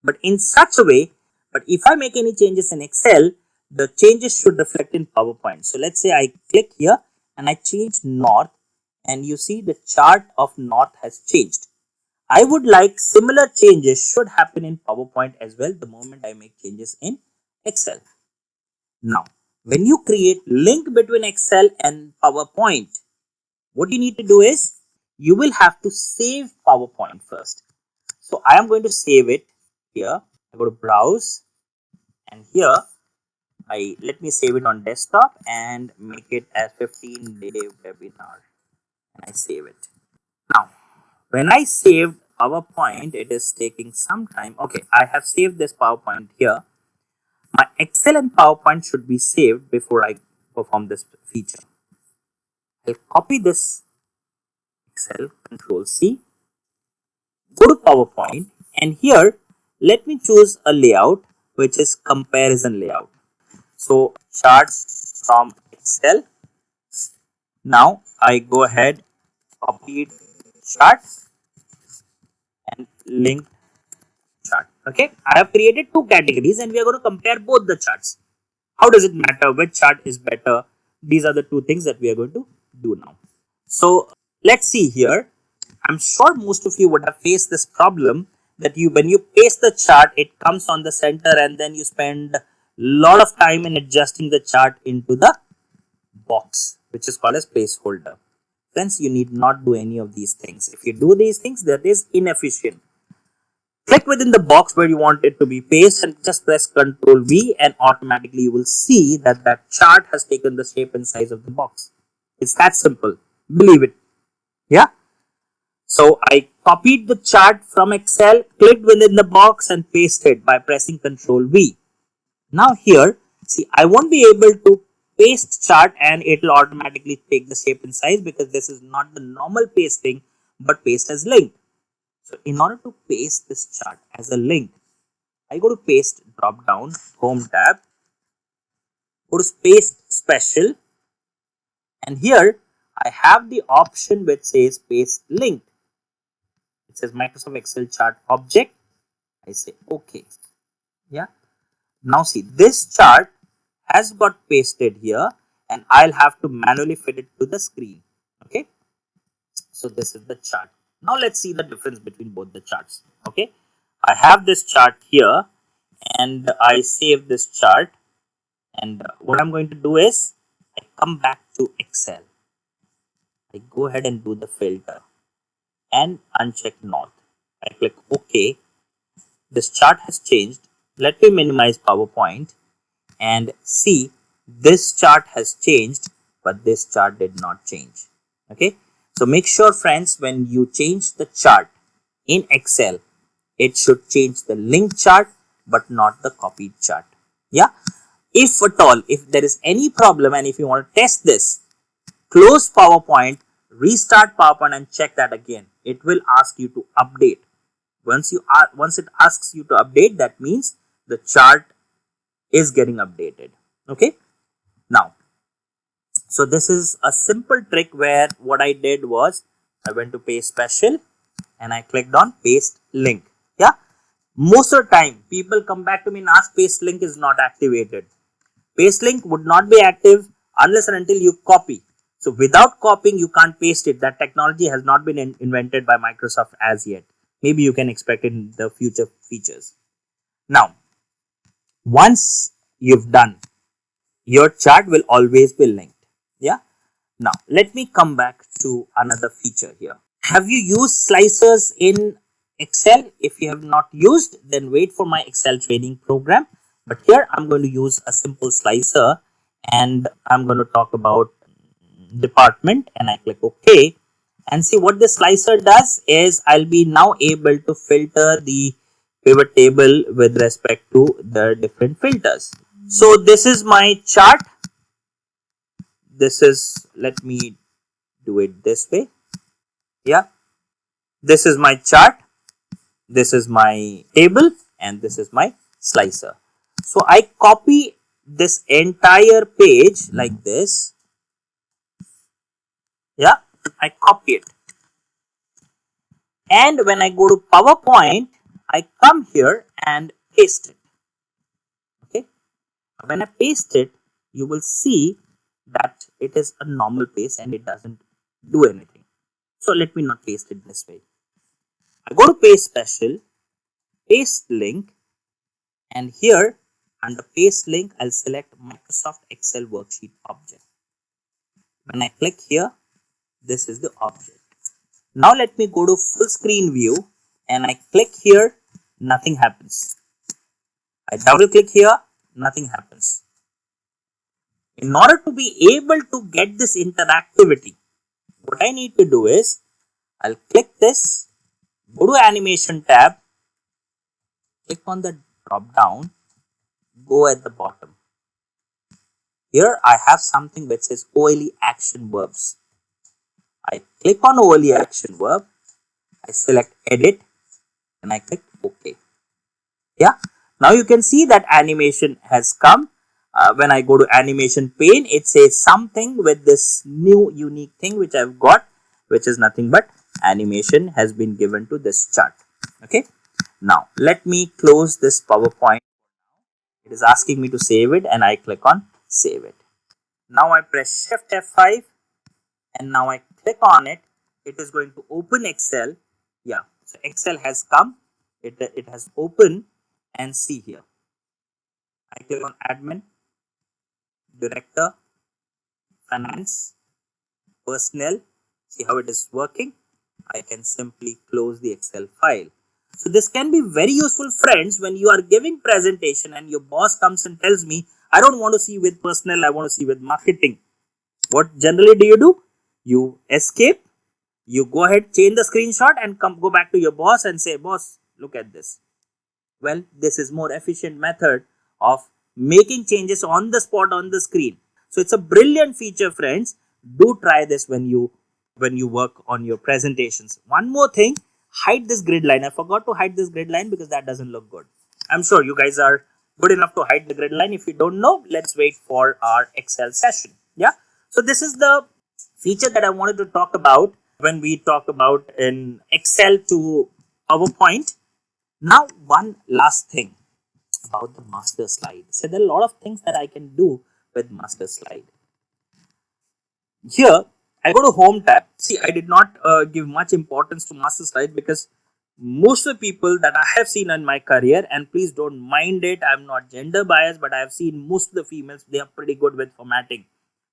but in such a way, but if I make any changes in Excel, the changes should reflect in PowerPoint. So let's say I click here and I change north, and you see the chart of north has changed. I would like similar changes should happen in PowerPoint as well the moment I make changes in Excel. Now, when you create link between Excel and PowerPoint, what you need to do is, you will have to save PowerPoint first. So I am going to save it here. I go to browse, and here let me save it on desktop and make it as 15-day webinar, and I save it. Now, when I saved PowerPoint, it is taking some time. Okay, I have saved this PowerPoint here. My Excel and PowerPoint should be saved before I perform this feature. I'll copy this Excel, Control C, go to PowerPoint, and here let me choose a layout which is comparison layout. So charts from Excel, Now I go ahead, copy chart and link chart. Okay, I have created two categories and we are going to compare both the charts. How does it matter which chart is better? These are the two things that we are going to do now. So let's see here. I'm sure most of you would have faced this problem that you, when you paste the chart, it comes on the center and then you spend a lot of time in adjusting the chart into the box, which is called as placeholder. Friends, you need not do any of these things. If you do these things, that is inefficient. Click within the box where you want it to be pasted and just press Ctrl V and automatically you will see that that chart has taken the shape and size of the box. It's that simple. Believe it. Yeah. So I copied the chart from Excel, clicked within the box and pasted by pressing Ctrl V. Now here, see, I won't be able to paste chart and it will automatically take the shape and size because this is not the normal pasting but paste as link. So in order to paste this chart as a link, I go to paste drop down, home tab, go to paste special, and here I have the option which says paste link. It says Microsoft Excel chart object. I say okay. Yeah. Now see, this chart has got pasted here and I'll have to manually fit it to the screen. Okay. So this is the chart. Now let's see the difference between both the charts. Okay. I have this chart here and I save this chart, and what I'm going to do is I come back to Excel. I go ahead and do the filter and uncheck north. I click OK. This chart has changed. Let me minimize PowerPoint and see, this chart has changed but this chart did not change. Okay, so make sure friends, when you change the chart in Excel, it should change the link chart but not the copied chart. Yeah, if at all, if there is any problem and if you want to test this, close PowerPoint, restart PowerPoint and check that again. It will ask you to update. Once it asks you to update, that means the chart is getting updated. Okay, now, so this is a simple trick where what I did was I went to paste special and I clicked on paste link. Yeah, most of the time people come back to me and ask paste link is not activated. Paste link would not be active unless and until you copy. So without copying, you can't paste it. That technology has not been invented by Microsoft as yet. Maybe you can expect it in the future features. Now, once you've done, your chart will always be linked. Yeah. Now, let me come back to another feature here. Have you used slicers in Excel? If you have not used, then wait for my Excel training program. But here I'm going to use a simple slicer and I'm going to talk about department and I click OK. And see, what this slicer does is I'll be now able to filter the pivot table with respect to the different filters. So this is my chart. This is, let me do it this way. Yeah, this is my chart, this is my table, and this is my slicer. So I copy this entire page like this. Yeah, I copy it. And when I go to PowerPoint, I come here and paste it. Okay, when I paste it, you will see that it is a normal paste and it doesn't do anything. So let me not paste it this way. I go to paste special, paste link, and here under paste link, I'll select Microsoft Excel worksheet object. When I click here, this is the object. Now let me go to full screen view and I click here, nothing happens. I double click here, nothing happens. In order to be able to get this interactivity, what I need to do is I'll click this, go to animation tab, click on the drop down, go at the bottom. Here I have something which says OLE action verbs. I click on OLE action verb, I select edit and I click OK. Yeah, now you can see that animation has come. When I go to animation pane, it says something with this new unique thing which I've got, which is nothing but animation has been given to this chart. Okay. Now let me close this PowerPoint. It is asking me to save it and I click on save it. Now I press Shift F5 and now I click on it. It is going to open Excel. Yeah, so Excel has come. It has opened, and see here. I click on admin, director, finance, personnel. See how it is working. I can simply close the Excel file. So this can be very useful, friends, when you are giving presentation and your boss comes and tells me, I don't want to see with personnel, I want to see with marketing. What generally do you do? You escape, you go ahead, change the screenshot and go back to your boss and say, boss, look at this. Well, this is more efficient method of making changes on the spot on the screen. So it's a brilliant feature, friends. Do try this when you work on your presentations. One more thing, hide this grid line. I forgot to hide this grid line because that doesn't look good. I'm sure you guys are good enough to hide the grid line. If you don't know, let's wait for our Excel session. Yeah. So this is the feature that I wanted to talk about when we talk about in Excel to PowerPoint. Now, one last thing about the master slide. So there are a lot of things that I can do with master slide. Here, I go to home tab. See, I did not give much importance to master slide because most of the people that I have seen in my career, and please don't mind it, I'm not gender biased, but I have seen most of the females, they are pretty good with formatting,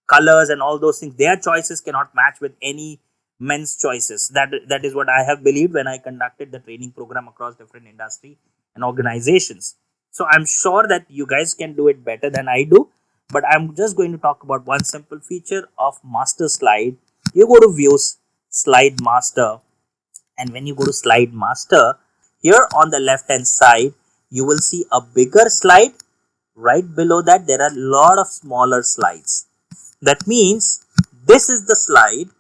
colors and all those things. Their choices cannot match with any men's choices. That is what I have believed when I conducted the training program across different industry and organizations. So I'm sure that you guys can do it better than I do, but I'm just going to talk about one simple feature of master slide. You go to views, slide master, and when you go to slide master, here on the left hand side you will see a bigger slide. Right below that there are a lot of smaller slides. That means this is the slide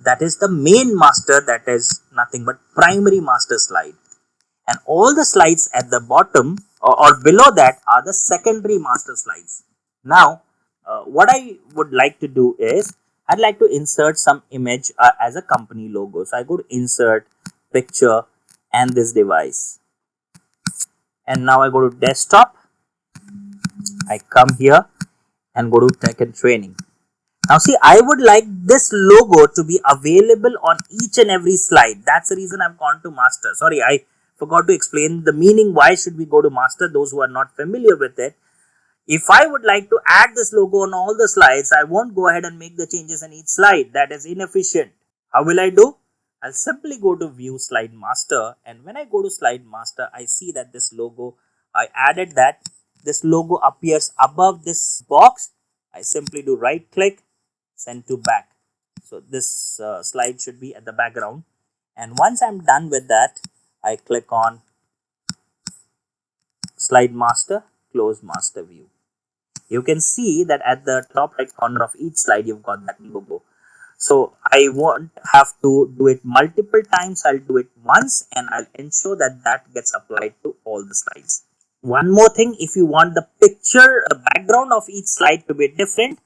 that is the main master, that is nothing but primary master slide, and all the slides at the bottom or below that are the secondary master slides. Now what I would like to do is I'd like to insert some image as a company logo. So I go to insert, picture, and this device, and now I go to desktop. I come here and go to tech and training. Now see, I would like this logo to be available on each and every slide. That's the reason I've gone to master. Sorry, I forgot to explain the meaning. Why should we go to master? Those who are not familiar with it. If I would like to add this logo on all the slides, I won't go ahead and make the changes in each slide. That is inefficient. How will I do? I'll simply go to view slide master, and when I go to slide master, I see that this logo, I added that. This logo appears above this box. I simply do right click, send to back. So this slide should be at the background, and once I'm done with that, I click on slide master, close master view. You can see that at the top right corner of each slide you've got that logo. So I won't have to do it multiple times. I'll do it once and I'll ensure that that gets applied to all the slides. One more thing, if you want the picture, the background of each slide to be different,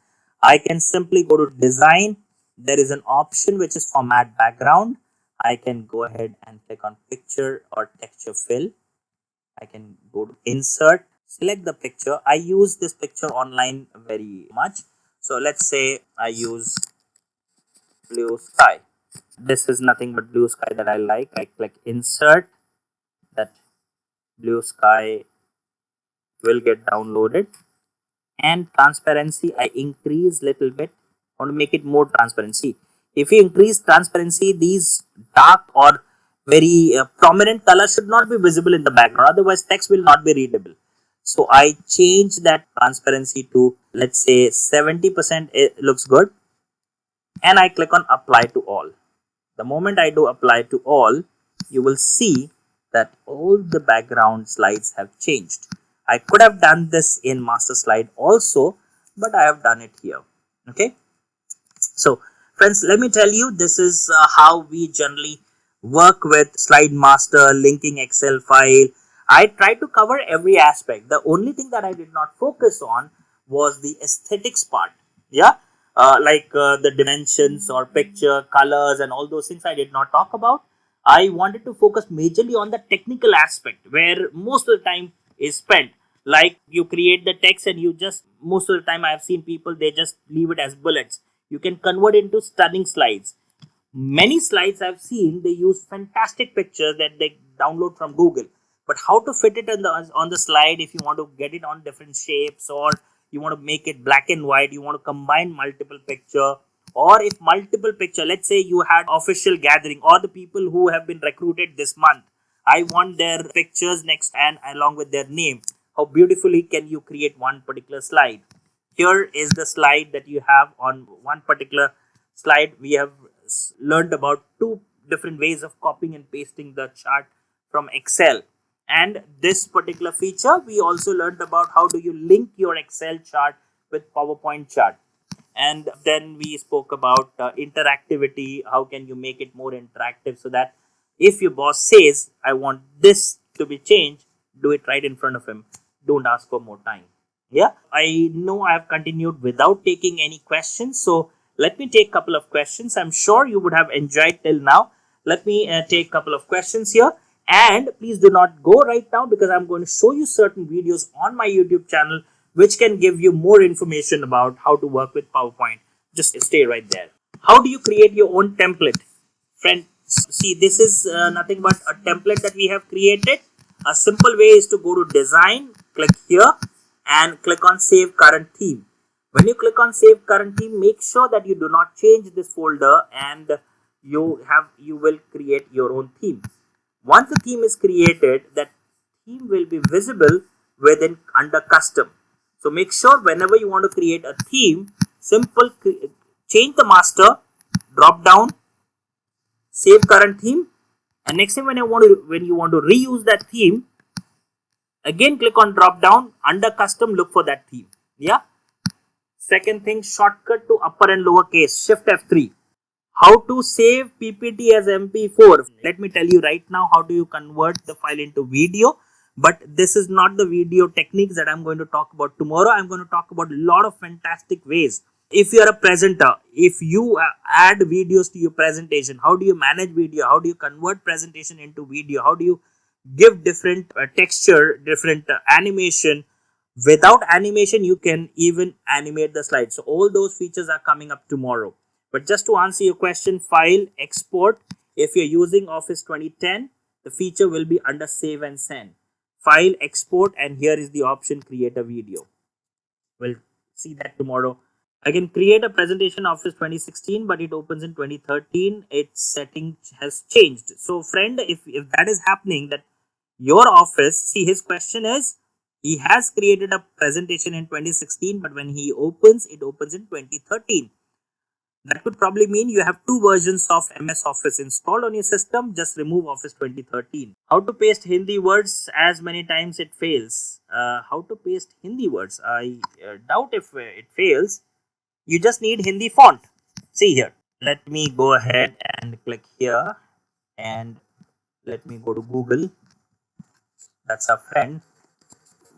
I can simply go to design. There is an option which is format background. I can go ahead and click on picture or texture fill. I can go to insert, select the picture. I use this picture online very much. So let's say I use blue sky. This is nothing but blue sky that I like. I click insert. That blue sky will get downloaded, and transparency I increase little bit. I want to make it more transparency. If you increase transparency, these dark or very prominent color should not be visible in the background, otherwise text will not be readable. So I change that transparency to, let's say, 70%. It looks good, and I click on apply to all. The moment I do apply to all, you will see that all the background slides have changed. I could have done this in master slide also, but I have done it here. Okay. So friends, let me tell you, this is how we generally work with slide master, linking Excel file. I tried to cover every aspect. The only thing that I did not focus on was the aesthetics part. Yeah, the dimensions or picture, colors, and all those things I did not talk about. I wanted to focus majorly on the technical aspect where most of the time is spent. Like you create the text and you just, most of the time I have seen people, they just leave it as bullets. You can convert it into stunning slides. Many slides I've seen, they use fantastic pictures that they download from Google. But how to fit it on the slide, if you want to get it on different shapes, or you want to make it black and white, you want to combine multiple picture, or if multiple picture, let's say you had official gathering or the people who have been recruited this month, I want their pictures next and along with their name. How beautifully can you create one particular slide? Here is the slide that you have on one particular slide. We have learned about two different ways of copying and pasting the chart from Excel. And this particular feature, we also learned about how do you link your Excel chart with PowerPoint chart. And then we spoke about interactivity. How can you make it more interactive so that if your boss says, I want this to be changed, do it right in front of him. Don't ask for more time. Yeah, I know I have continued without taking any questions. So let me take a couple of questions. I'm sure you would have enjoyed till now. Let me take a couple of questions here. And please do not go right now, because I'm going to show you certain videos on my YouTube channel which can give you more information about how to work with PowerPoint. Just stay right there. How do you create your own template? Friends, see, this is nothing but a template that we have created. A simple way is to go to design, click here and click on save current theme. When you click on save current theme, make sure that you do not change this folder, and you will create your own theme. Once the theme is created, that theme will be visible within under custom. So make sure whenever you want to create a theme, simple change the master, drop down, save current theme, and next time when you want to reuse that theme, again click on drop down, under custom, look for that theme. Yeah. Second thing, shortcut to upper and lower case, shift F3. How to save PPT as MP4? Let me tell you right now how do you convert the file into video. But this is not the video techniques that I'm going to talk about tomorrow. I'm going to talk about a lot of fantastic ways. If you are a presenter, if you add videos to your presentation, how do you manage video? How do you convert presentation into video? How do you give different texture, different animation? Without animation, you can even animate the slide. So all those features are coming up tomorrow. But just to answer your question, file, export. If you're using Office 2010, the feature will be under save and send. File, export, and here is the option create a video. We'll see that tomorrow. I can create a presentation Office 2016, but it opens in 2013. Its setting has changed. So friend, if that is happening, that your office, see, his question is, he has created a presentation in 2016, but when he opens, it opens in 2013. That could probably mean you have two versions of MS Office installed on your system. Just remove Office 2013. How to paste Hindi words as many times it fails? How to paste Hindi words? I doubt if it fails. You just need Hindi font. See here. Let me go ahead and click here, and let me go to Google. That's our friend.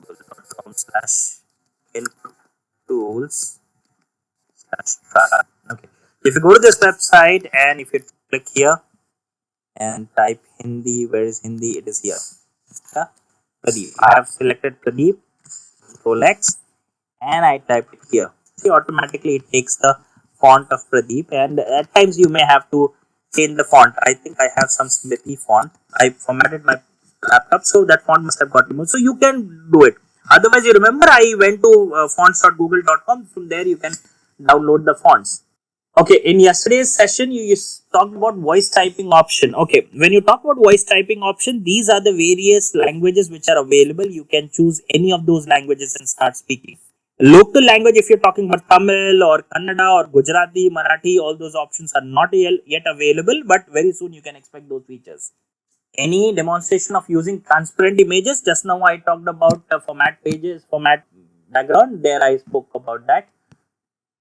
Google.com/input tools. Okay. If you go to this website and if you click here and type Hindi, where is Hindi? It is here. Yeah. Pradeep. I have selected Pradeep, Control X, and I typed it here. See, automatically it takes the font of Pradeep, and at times you may have to change the font. I think I have some Smriti font. I formatted my laptop, so that font must have got removed. So you can do it. Otherwise, you remember I went to fonts.google.com. From there you can download the fonts. Okay, in yesterday's session, you talked about voice typing option. Okay, when you talk about voice typing option, these are the various languages which are available. You can choose any of those languages and start speaking. Local language, if you're talking about Tamil or Kannada or Gujarati, Marathi, all those options are not yet available, but very soon you can expect those features. Any demonstration of using transparent images? Just now I talked about format pages, format background. There I spoke about that.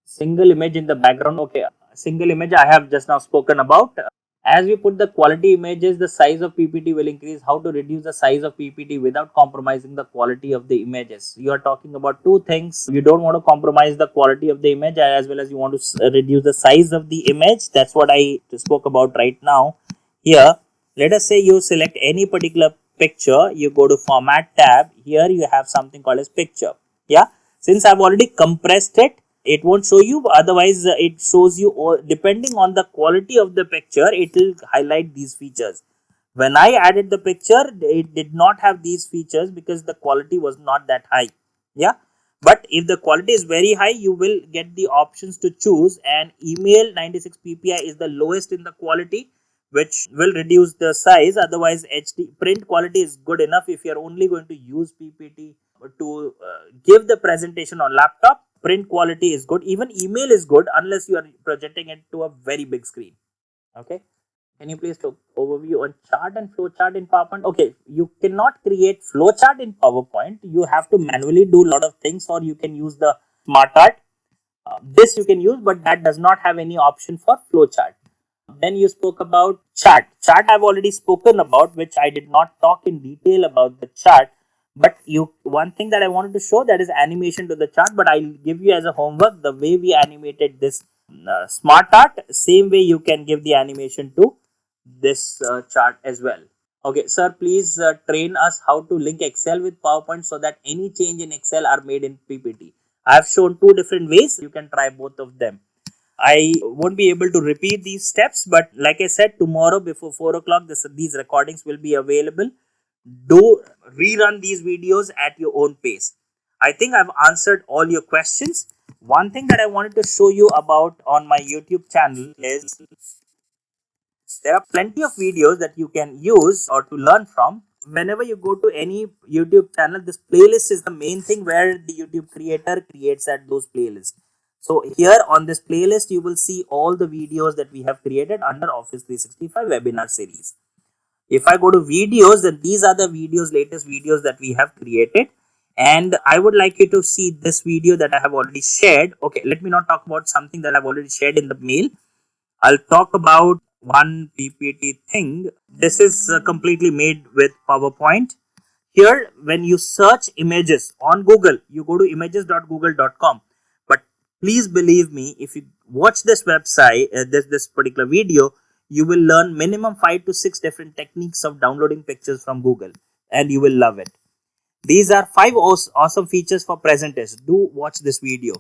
Single image in the background. Okay, single image I have just now spoken about. As we put the quality images, the size of PPT will increase. How to reduce the size of PPT without compromising the quality of the images? You are talking about two things. You don't want to compromise the quality of the image, as well as you want to reduce the size of the image. That's what I spoke about right now. Here, let us say you select any particular picture, you go to format tab. Here you have something called as picture. Yeah, since I've already compressed it, it won't show you. Otherwise, it shows you all, depending on the quality of the picture, it will highlight these features. When I added the picture, it did not have these features because the quality was not that high. Yeah, but if the quality is very high, you will get the options to choose, and email 96 ppi is the lowest in the quality, which will reduce the size. Otherwise, HD print quality is good enough if you're only going to use PPT to give the presentation on laptop. Print quality is good. Even email is good unless you are projecting it to a very big screen. Okay. Can you please talk overview on chart and flowchart in PowerPoint? Okay, you cannot create flowchart in PowerPoint. You have to manually do a lot of things, or you can use the SmartArt. This you can use, but that does not have any option for flowchart. Then you spoke about chart. Chart I've already spoken about, which I did not talk in detail about the chart. But one thing that I wanted to show, that is animation to the chart. But I'll give you as a homework the way we animated this smart art. Same way you can give the animation to this chart as well. Okay, sir, please train us how to link Excel with PowerPoint so that any change in Excel are made in PPT. I have shown two different ways. You can try both of them. I won't be able to repeat these steps, but like I said, tomorrow before 4 o'clock, these recordings will be available. Do rerun these videos at your own pace. I think I've answered all your questions. One thing that I wanted to show you about on my YouTube channel is there are plenty of videos that you can use or to learn from. Whenever you go to any YouTube channel, this playlist is the main thing where the YouTube creator creates at those playlists. So here on this playlist, you will see all the videos that we have created under Office 365 webinar series. If I go to videos, then these are the latest videos that we have created. And I would like you to see this video that I have already shared. Okay, let me not talk about something that I've already shared in the mail. I'll talk about one PPT thing. This is completely made with PowerPoint. Here, when you search images on Google, you go to images.google.com. But please believe me, if you watch this website, this particular video, you will learn minimum 5 to 6 different techniques of downloading pictures from Google, and you will love it. These are 5 awesome features for presenters. Do watch this video.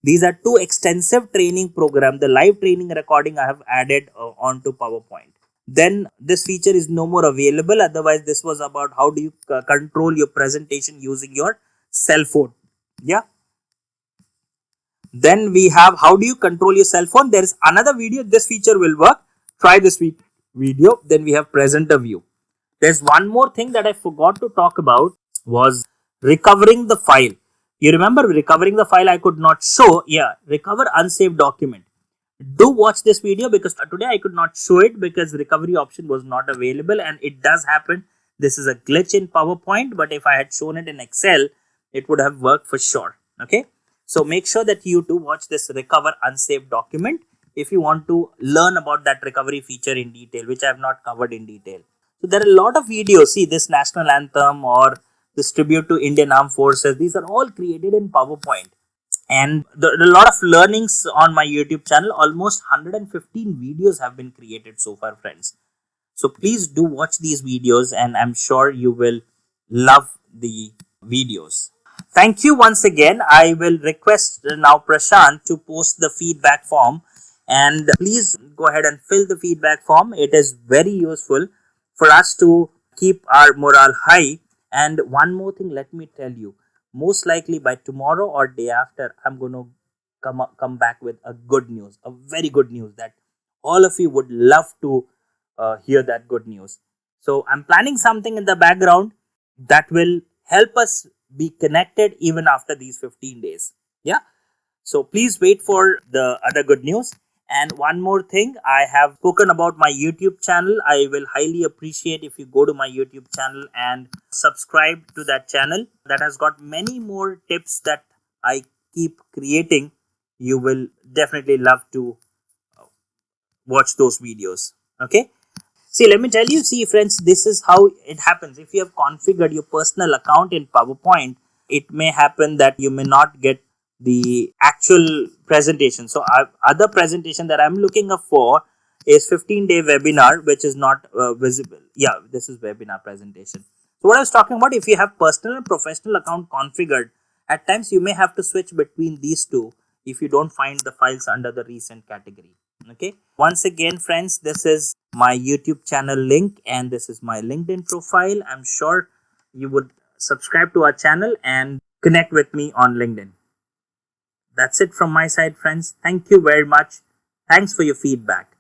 These are 2 extensive training program, the live training recording I have added onto PowerPoint. Then this feature is no more available. Otherwise, this was about how do you control your presentation using your cell phone. Yeah. Then we have how do you control your cell phone. There is another video. This feature will work. Try this video. Then we have presenter view. There's one more thing that I forgot to talk about was recovering the file. You remember recovering the file I could not show. Yeah, recover unsaved document. Do watch this video because today I could not show it because recovery option was not available, and it does happen. This is a glitch in PowerPoint, but if I had shown it in Excel, it would have worked for sure. Okay, so make sure that you do watch this recover unsaved document if you want to learn about that recovery feature in detail, which I have not covered in detail. So there are a lot of videos. See this national anthem or this tribute to Indian Armed Forces. These are all created in PowerPoint. And a lot of learnings on my YouTube channel. Almost 115 videos have been created so far, friends. So please do watch these videos, and I'm sure you will love the videos. Thank you once again. I will request now Prashant to post the feedback form, and please go ahead and fill the feedback form. It is very useful for us to keep our morale high. And one more thing, let me tell you, most likely by tomorrow or day after, I'm going to come back with a good news, a very good news that all of you would love to hear that good news. So I'm planning something in the background that will help us be connected even after these 15 days. Yeah. So please wait for the other good news. And one more thing, I have spoken about my YouTube channel. I will highly appreciate if you go to my YouTube channel and subscribe to that channel. That has got many more tips that I keep creating. You will definitely love to watch those videos. Okay. See, let me tell you, see friends, this is how it happens. If you have configured your personal account in PowerPoint, it may happen that you may not get the actual presentation. So other presentation that I'm looking up for is 15-day webinar, which is not visible. Yeah, this is webinar presentation. So what I was talking about, if you have personal and professional account configured, at times you may have to switch between these two if you don't find the files under the recent category. Okay. Once again, friends, this is my YouTube channel link and this is my LinkedIn profile. I'm sure you would subscribe to our channel and connect with me on LinkedIn. That's it from my side, friends. Thank you very much. Thanks for your feedback.